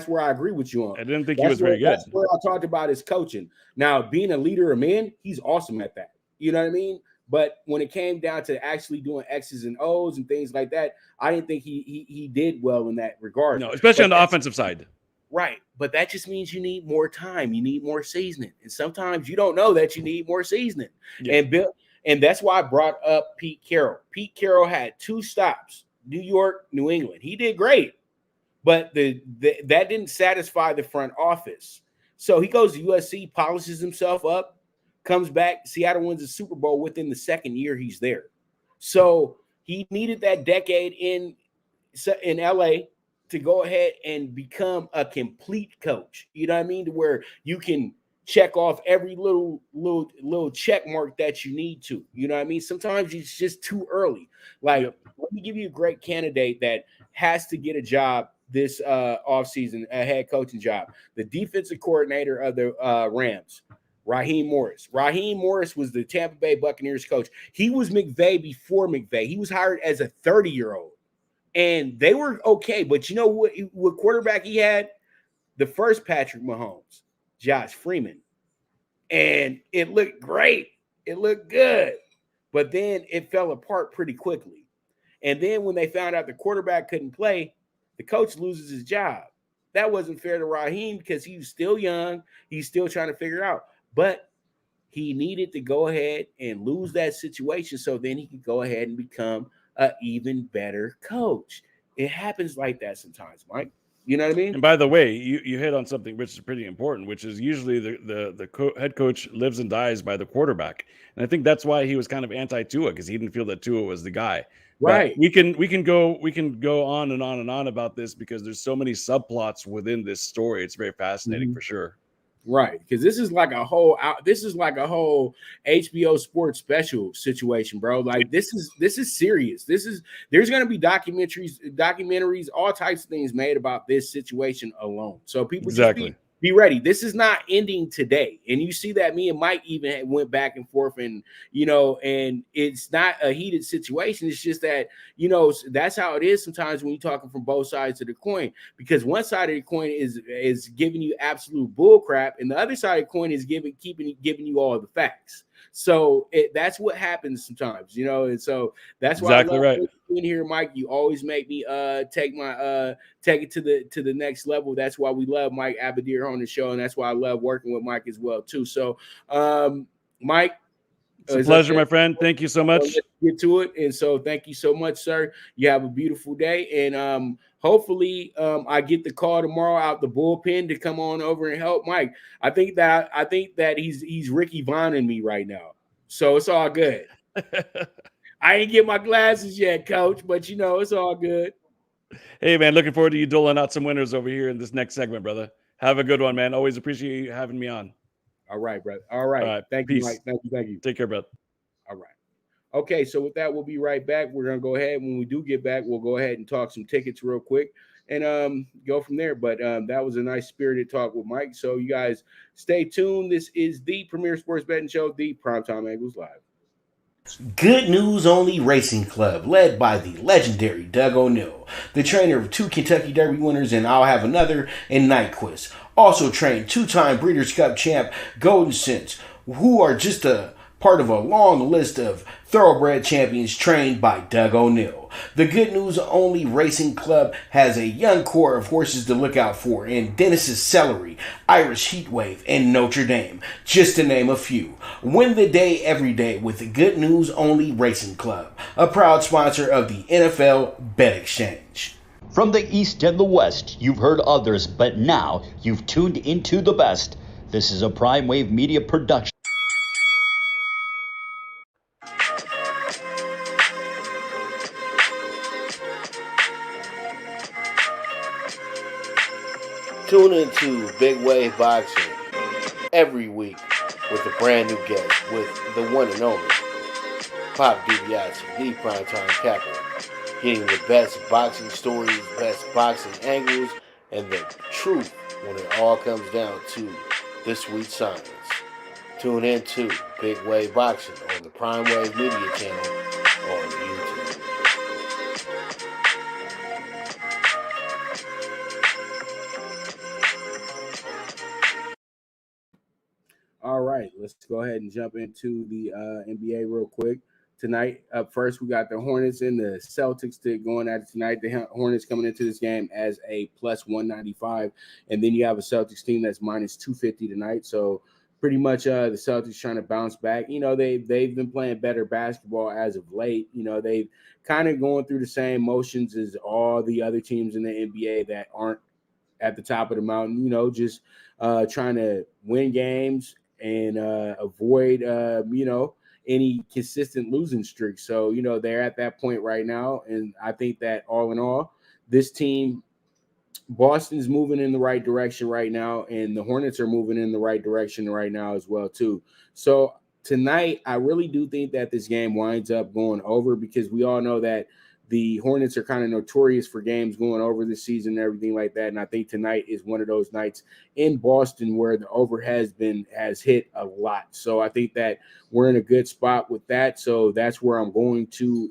where I agree with you on. I didn't think he was very good. That's where I talked about his coaching. Now, being a leader of men, he's awesome at that. You know what I mean? But when it came down to actually doing X's and O's and things like that, I didn't think he did well in that regard. No, especially on the offensive side. Right. But that just means you need more time. You need more seasoning. And sometimes you don't know that you need more seasoning. Yeah. And that's why I brought up Pete Carroll. Pete Carroll had 2 stops. New York, New England. He did great, but that didn't satisfy the front office. So he goes to USC, polishes himself up, comes back. Seattle wins the Super Bowl within the second year he's there. So he needed that decade in LA to go ahead and become a complete coach. You know what I mean? To where you can check off every little check mark that you need to. You know what I mean? Sometimes it's just too early. Like, let me give you a great candidate that has to get a job this offseason, a head coaching job. The defensive coordinator of the Rams, Raheem Morris. Raheem Morris was the Tampa Bay Buccaneers coach. He was McVay before McVay. He was hired as a 30-year-old. And they were okay. But you know what quarterback he had? The first Patrick Mahomes, Josh Freeman. and it looked great. It looked good, but then it fell apart pretty quickly. And then when they found out the quarterback couldn't play, the coach loses his job. That wasn't fair to Raheem because he was still young. He's still trying to figure out. But he needed to go ahead and lose that situation so then he could go ahead and become an even better coach. It happens like that sometimes, Mike. You know what I mean? And by the way, you hit on something which is pretty important, which is usually the head coach lives and dies by the quarterback, and I think that's why he was kind of anti Tua, because he didn't feel that Tua was the guy. But Right. we can go on and on and on about this because there's so many subplots within this story. It's very fascinating for sure. Right, because this is like a whole HBO sports special situation, bro. Like this is serious. There's gonna be documentaries, all types of things made about this situation alone. So people Exactly. just be ready. This is not ending today. And you see that me and Mike even went back and forth, and and it's not a heated situation. It's just that that's how it is sometimes when you're talking from both sides of the coin, because one side of the coin is giving you absolute bull crap, and the other side of the coin is giving you all the facts. So that's what happens sometimes, and so that's why exactly I love right. you in here, Mike. You always make me take it to the next level. That's why we love Mike Abadir on the show, and that's why I love working with Mike as well too. So, Mike, it's a pleasure, my friend. Thank you so much. Let's get to it. And so thank you so much, sir. You have a beautiful day. And hopefully I get the call tomorrow out the bullpen to come on over and help Mike. I think that he's Ricky Vaughn in me right now. So it's all good. I ain't get my glasses yet, coach, but it's all good. Hey man, looking forward to you doling out some winners over here in this next segment, brother. Have a good one, man. Always appreciate you having me on. All right, brother. All right. Thank you, Mike. Thank you. Take care, brother. All right. Okay, so with that, we'll be right back. We're gonna go ahead. When we do get back, we'll go ahead and talk some tickets real quick and go from there. But that was a nice spirited talk with Mike. So you guys stay tuned. This is the premier sports betting show, the Primetime Angles Live. Good News Only Racing Club, led by the legendary Doug O'Neill, the trainer of 2 Kentucky Derby winners and I'll Have Another and Nyquist. Also trained 2-time Breeders' Cup champ Golden Sense, who are just a part of a long list of thoroughbred champions trained by Doug O'Neill. The Good News Only Racing Club has a young core of horses to look out for in Dennis's Celery, Irish Heatwave, and Notre Dame, just to name a few. Win the day every day with the Good News Only Racing Club, a proud sponsor of the NFL Bet Exchange. From the East and the West, you've heard others, but now you've tuned into the best. This is a Prime Wave Media production. Tune into Big Wave Boxing every week with a brand new guest with the one and only Pop DiBiase, the Primetime Capper, getting the best boxing stories, best boxing angles, and the truth when it all comes down to the sweet science. Tune in to Big Wave Boxing on the Prime Wave Media channel on YouTube. All right, let's go ahead and jump into the NBA real quick. Tonight, up first, we got the Hornets and the Celtics going at it tonight. The Hornets coming into this game as a plus 195, and then you have a Celtics team that's minus 250 tonight. So pretty much the Celtics trying to bounce back. They've been playing better basketball as of late. They've kind of going through the same motions as all the other teams in the NBA that aren't at the top of the mountain. Just trying to win games and avoid any consistent losing streak. So they're at that point right now, and I think that all in all, this team, Boston's moving in the right direction right now, and the Hornets are moving in the right direction right now as well too. So tonight, I really do think that this game winds up going over, because we all know that the Hornets are kind of notorious for games going over this season and everything like that. And I think tonight is one of those nights in Boston where the over has hit a lot. So I think that we're in a good spot with that. So that's where I'm going to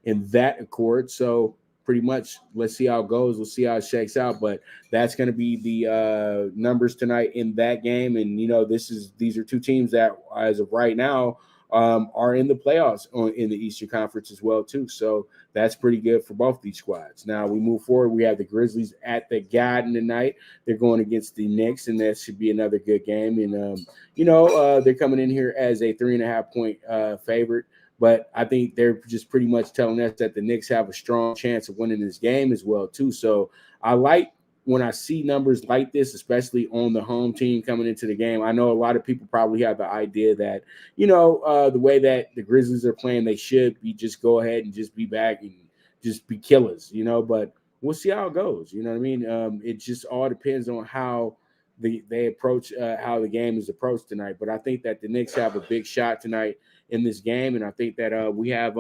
in that accord. So pretty much let's see how it goes. We'll see how it shakes out. But that's going to be the numbers tonight in that game. And, these are two teams that, as of right now, are in the playoffs in the Eastern Conference as well, too. So that's pretty good for both these squads. Now we move forward. We have the Grizzlies at the Garden tonight. They're going against the Knicks, and that should be another good game. And, they're coming in here as a 3.5-point favorite. But I think they're just pretty much telling us that the Knicks have a strong chance of winning this game as well, too. So I like when I see numbers like this, especially on the home team coming into the game. I know a lot of people probably have the idea that, the way that the Grizzlies are playing, they should be just go ahead and just be back and just be killers, but we'll see how it goes. You know what I mean? It just all depends on how they approach how the game is approached tonight. But I think that the Knicks have a big shot tonight in this game, and I think that we have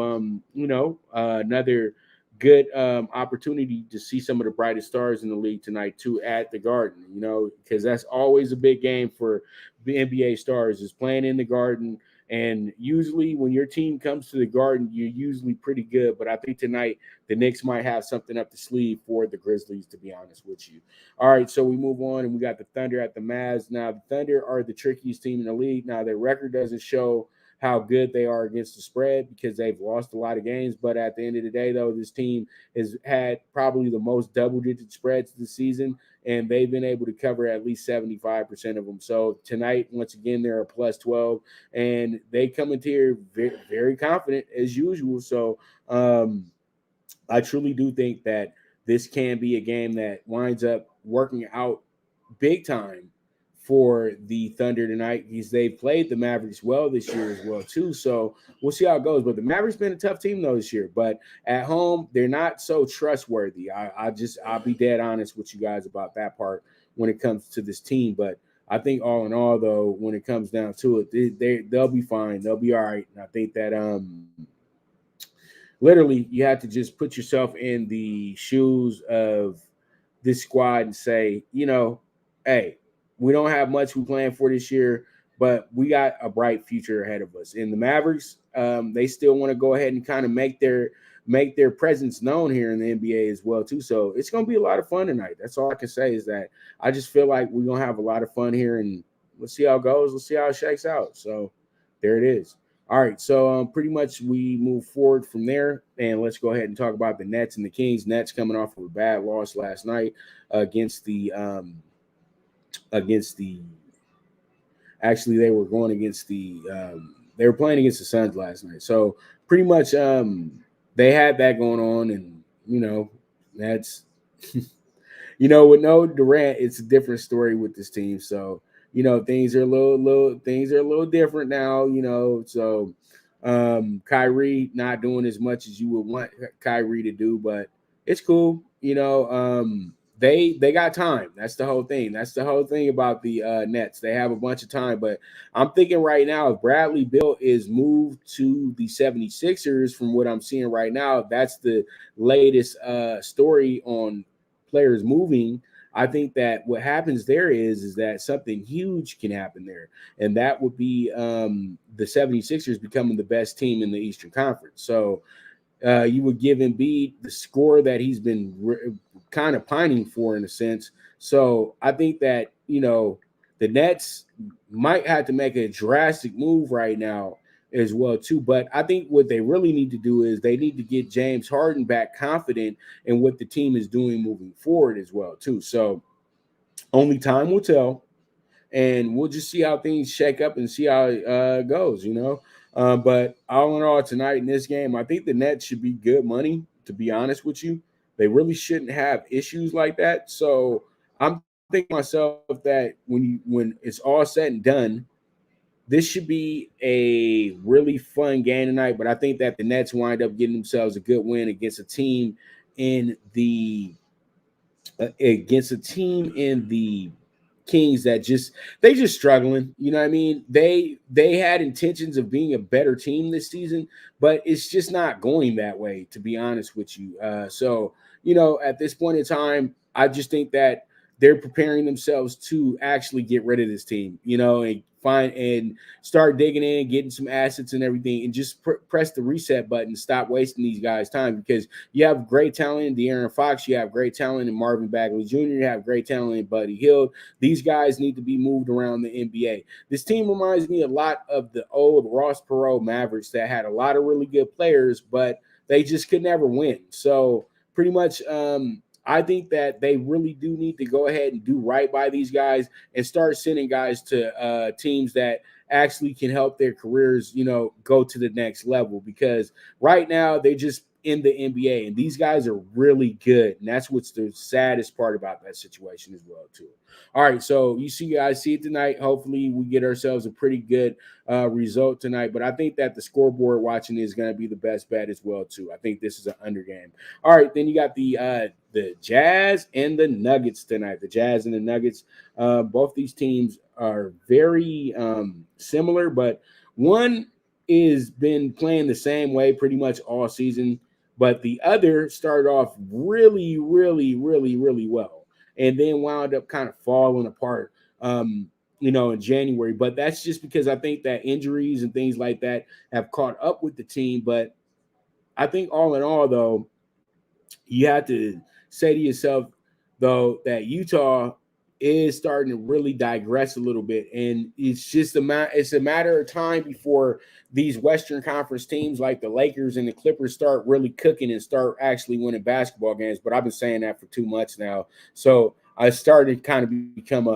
another good opportunity to see some of the brightest stars in the league tonight too at the Garden, because that's always a big game for the NBA stars is playing in the Garden. And usually when your team comes to the Garden, you're usually pretty good. But I think tonight the Knicks might have something up the sleeve for the Grizzlies, to be honest with you. All right, so we move on, and we got the Thunder at the Mavs. Now, the Thunder are the trickiest team in the league. Now, their record doesn't show how good they are against the spread because they've lost a lot of games. But at the end of the day, though, this team has had probably the most double-digit spreads this season, and they've been able to cover at least 75% of them. So tonight, once again, they're a plus 12, and they come into here very, very confident as usual. So I truly do think that this can be a game that winds up working out big time for the Thunder tonight because they've played the Mavericks well this year as well too. So we'll see how it goes. But the Mavericks been a tough team though this year. But at home, they're not so trustworthy. I'll be dead honest with you guys about that part when it comes to this team. But I think all in all, though, when it comes down to it, they'll be fine. They'll be all right. And I think that literally you have to just put yourself in the shoes of this squad and say, hey, we don't have much we plan for this year, but we got a bright future ahead of us. And the Mavericks, they still want to go ahead and kind of make their presence known here in the NBA as well too. So it's going to be a lot of fun tonight. That's all I can say is that I just feel like we're going to have a lot of fun here, and let's see how it goes. Let's see how it shakes out. So there it is. All right, so pretty much we move forward from there, and let's go ahead and talk about the Nets and the Kings. Nets coming off of a bad loss last night against the actually they were going against the they were playing against the Suns last night. So pretty much they had that going on, and that's with no Durant, it's a different story with this team. So things are a little different now, so Kyrie not doing as much as you would want Kyrie to do, but it's cool. They got time. That's the whole thing. That's the whole thing about the Nets. They have a bunch of time, but I'm thinking right now, if Bradley Beal is moved to the 76ers, from what I'm seeing right now, that's the latest story on players moving. I think that what happens there is that something huge can happen there, and that would be the 76ers becoming the best team in the Eastern Conference. So you would give Embiid the score that he's been kind of pining for in a sense. So I think that, the Nets might have to make a drastic move right now as well too. But I think what they really need to do is they need to get James Harden back confident in what the team is doing moving forward as well too. So only time will tell, and we'll just see how things shake up and see how it goes, But all in all, tonight in this game, I think the Nets should be good money, to be honest with you. They really shouldn't have issues like that. So I'm thinking to myself that when it's all said and done, this should be a really fun game tonight. But I think that the Nets wind up getting themselves a good win against a team in the Kings that they just struggling. You know what I mean? They had intentions of being a better team this season, but it's just not going that way, to be honest with you. So at this point in time, I just think that they're preparing themselves to actually get rid of this team, and find and start digging in, getting some assets and everything, and just press the reset button. Stop wasting these guys' time, because you have great talent in De'Aaron Fox, you have great talent in Marvin Bagley Jr., you have great talent in Buddy Hield. These guys need to be moved around the NBA. This team reminds me a lot of the old Ross Perot Mavericks that had a lot of really good players, but they just could never win. So pretty much, I think that they really do need to go ahead and do right by these guys and start sending guys to teams that actually can help their careers, go to the next level. Because right now they're just in the NBA, and these guys are really good. And that's what's the saddest part about that situation as well, too. All right, so you guys see it tonight. Hopefully we get ourselves a pretty good result tonight. But I think that the scoreboard watching is going to be the best bet as well, too. I think this is an under game. All right, then you got the Jazz and the Nuggets tonight. The Jazz and the Nuggets, both these teams are very similar, but one is been playing the same way pretty much all season, but the other started off really, really, really, really well, and then wound up kind of falling apart, in January. But that's just because I think that injuries and things like that have caught up with the team. But I think all in all, though, you have to say to yourself, though, that Utah is starting to really digress a little bit, and it's a matter of time before these Western Conference teams like the Lakers and the Clippers start really cooking and start actually winning basketball games. But I've been saying that for 2 months now, so I started kind of become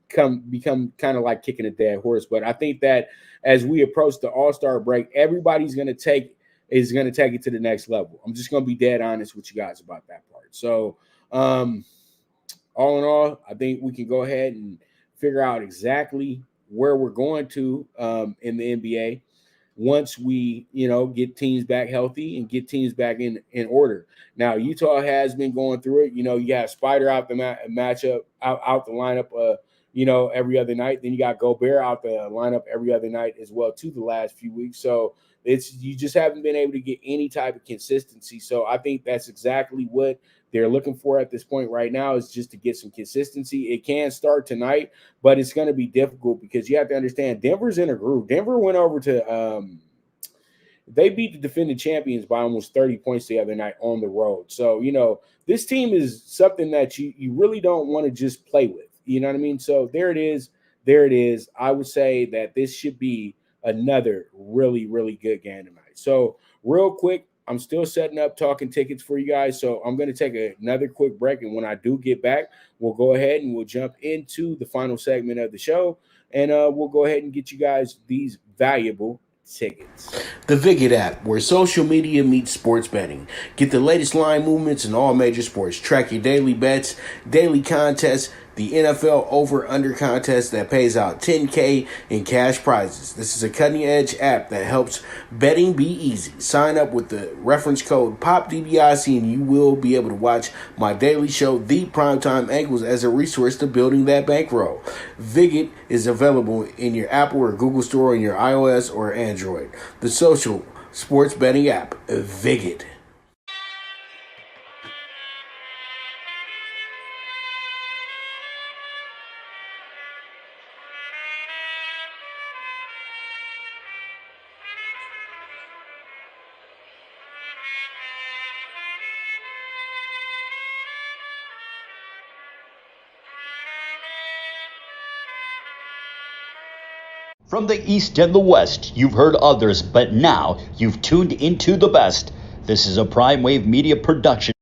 kind of like kicking a dead horse. But I think that as we approach the All-Star break, everybody's going to take it to the next level. I'm just going to be dead honest with you guys about that part. So, all in all, I think we can go ahead and figure out exactly where we're going to in the NBA once we, get teams back healthy and get teams back in order. Now, Utah has been going through it. You got Spider out the matchup, out the lineup, every other night. Then you got Gobert out the lineup every other night as well, too, the last few weeks. So you just haven't been able to get any type of consistency. So I think that's exactly what they're looking for at this point right now, is just to get some consistency. It can start tonight, but it's going to be difficult because you have to understand Denver's in a groove. Denver went over to they beat the defending champions by almost 30 points the other night on the road. So, this team is something that you really don't want to just play with. You know what I mean? So there it is. There it is. I would say that this should be another really, really good game tonight. So real quick, I'm still setting up Talkin Tickets for you guys. So I'm going to take another quick break. And when I do get back, we'll go ahead and we'll jump into the final segment of the show. And we'll go ahead and get you guys these valuable tickets. The Viget app, where social media meets sports betting. Get the latest line movements in all major sports. Track your daily bets, daily contests, the NFL over-under contest that pays out $10K in cash prizes. This is a cutting-edge app that helps betting be easy. Sign up with the reference code POPDBIC and you will be able to watch my daily show, The Primetime Angles, as a resource to building that bankroll. Viget is available in your Apple or Google Store on your iOS or Android. The social sports betting app, Viget. From the East and the West, you've heard others, but now you've tuned into the best. This is a Prime Wave Media production.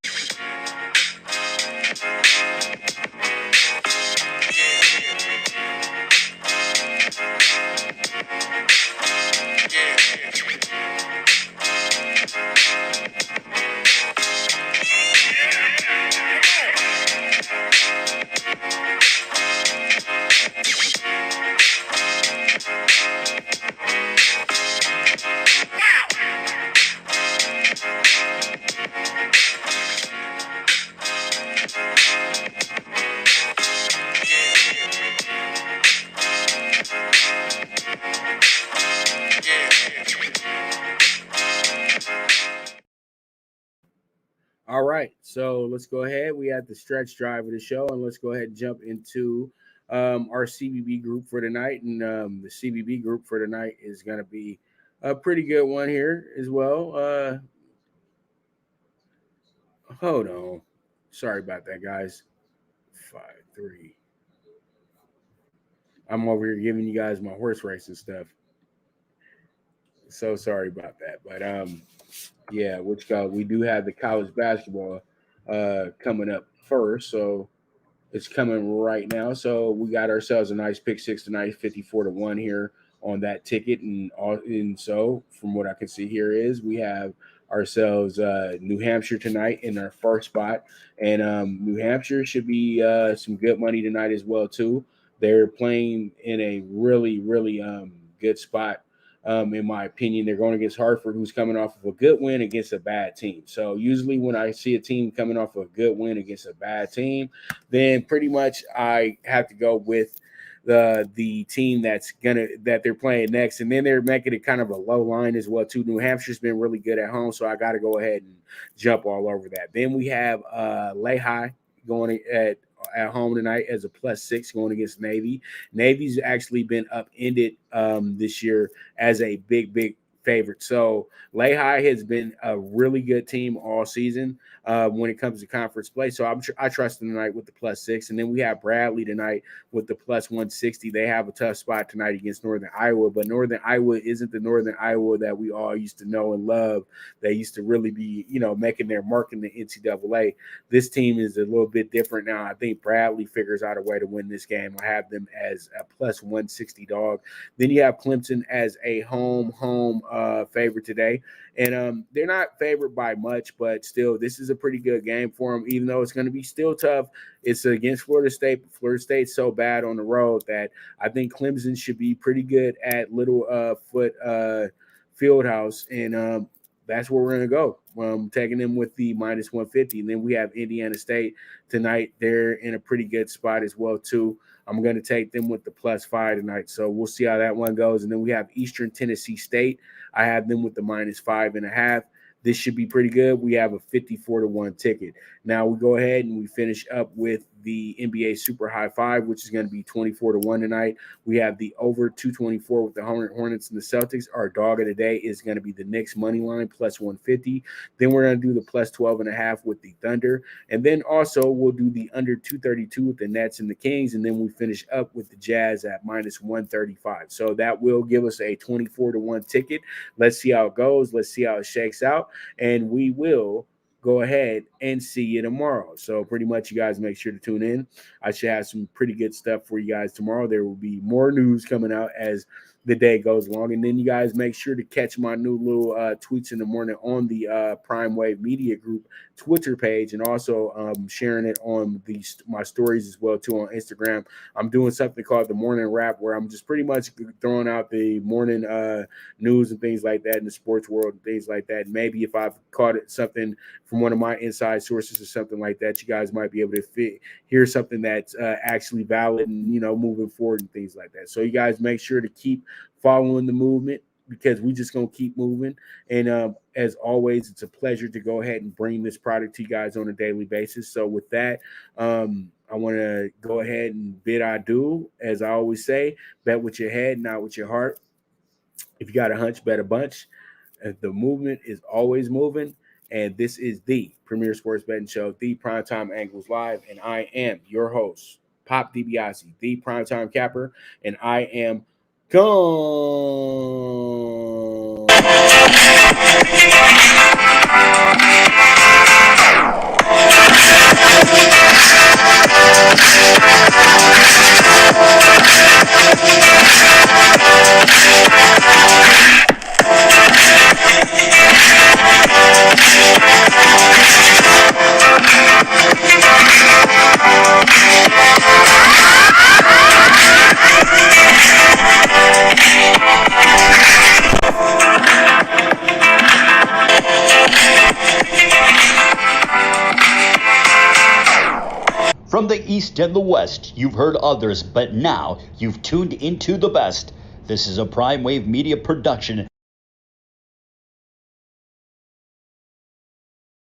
All right, so let's go ahead. We had the stretch drive of the show, and let's go ahead and jump into our CBB group for tonight, and the CBB group for tonight is going to be a pretty good one here as well. Hold on. Sorry about that, guys. 5-3. I'm over here giving you guys my horse racing stuff. So sorry about that. But yeah, we do have the college basketball coming up first. So it's coming right now. So we got ourselves a nice pick six tonight, 54-1 here on that ticket. And so from what I can see here is we have ourselves New Hampshire tonight in our first spot. And New Hampshire should be some good money tonight as well, too. They're playing in a really, really good spot. In my opinion, they're going against Hartford, who's coming off of a good win against a bad team. So usually when I see a team coming off of a good win against a bad team, then pretty much I have to go with the team that they're playing next. And then they're making it kind of a low line as well, too. New Hampshire's been really good at home, so I got to go ahead and jump all over that. Then we have Lehigh going at home tonight as a +6 going against Navy. Navy's actually been upended this year as a big favorite. So Lehigh has been a really good team all season when it comes to conference play. So I trust them tonight with the +6. And then we have Bradley tonight with the +160. They have a tough spot tonight against Northern Iowa, but Northern Iowa isn't the Northern Iowa that we all used to know and love. They used to really be, making their mark in the NCAA. This team is a little bit different now. I think Bradley figures out a way to win this game. I have them as a +160 dog. Then you have Clemson as a home favorite today. And they're not favored by much, but still, this is a pretty good game for them, even though it's going to be still tough. It's against Florida State, but Florida State's so bad on the road that I think Clemson should be pretty good at Littlefoot Fieldhouse, and that's where we're going to go. I'm taking them with the -150. And then we have Indiana State tonight. They're in a pretty good spot as well, too. I'm going to take them with the +5 tonight. So we'll see how that one goes. And then we have Eastern Tennessee State. I have them with the -5.5. This should be pretty good. We have a 54-1 ticket. Now we go ahead and we finish up with the NBA Super High Five, which is going to be 24-1 tonight. We have the over 224 with the Hornets and the Celtics. Our dog of the day is going to be the Knicks money line +150. Then we're going to do the +12.5 with the Thunder. And then also we'll do the under 232 with the Nets and the Kings. And then we finish up with the Jazz at -135. So that will give us a 24-1 ticket. Let's see how it goes. Let's see how it shakes out. And we will go ahead and see you tomorrow. So pretty much you guys make sure to tune in. I should have some pretty good stuff for you guys tomorrow. There will be more news coming out as the day goes along. And then you guys make sure to catch my new little tweets in the morning on the Prime Wave Media Group Twitter page, and also sharing it on my stories as well too on Instagram. I'm doing something called the Morning Wrap, where I'm just pretty much throwing out the morning news and things like that in the sports world and things like that. Maybe if I've caught something from one of my inside sources or something like that, you guys might be able to hear something that's actually valid and moving forward and things like that. So you guys make sure to keep following the movement, because we just going to keep moving. And as always, it's a pleasure to go ahead and bring this product to you guys on a daily basis. So with that, I want to go ahead and bid adieu. As I always say, bet with your head, not with your heart. If you got a hunch, bet a bunch. The movement is always moving. And this is the premier sports betting show, the Primetime Angles Live. And I am your host, Pop DiBiase, the Primetime Capper. And I am gone. From the East and the West, you've heard others, but now you've tuned into the best. This is a Prime Wave Media production.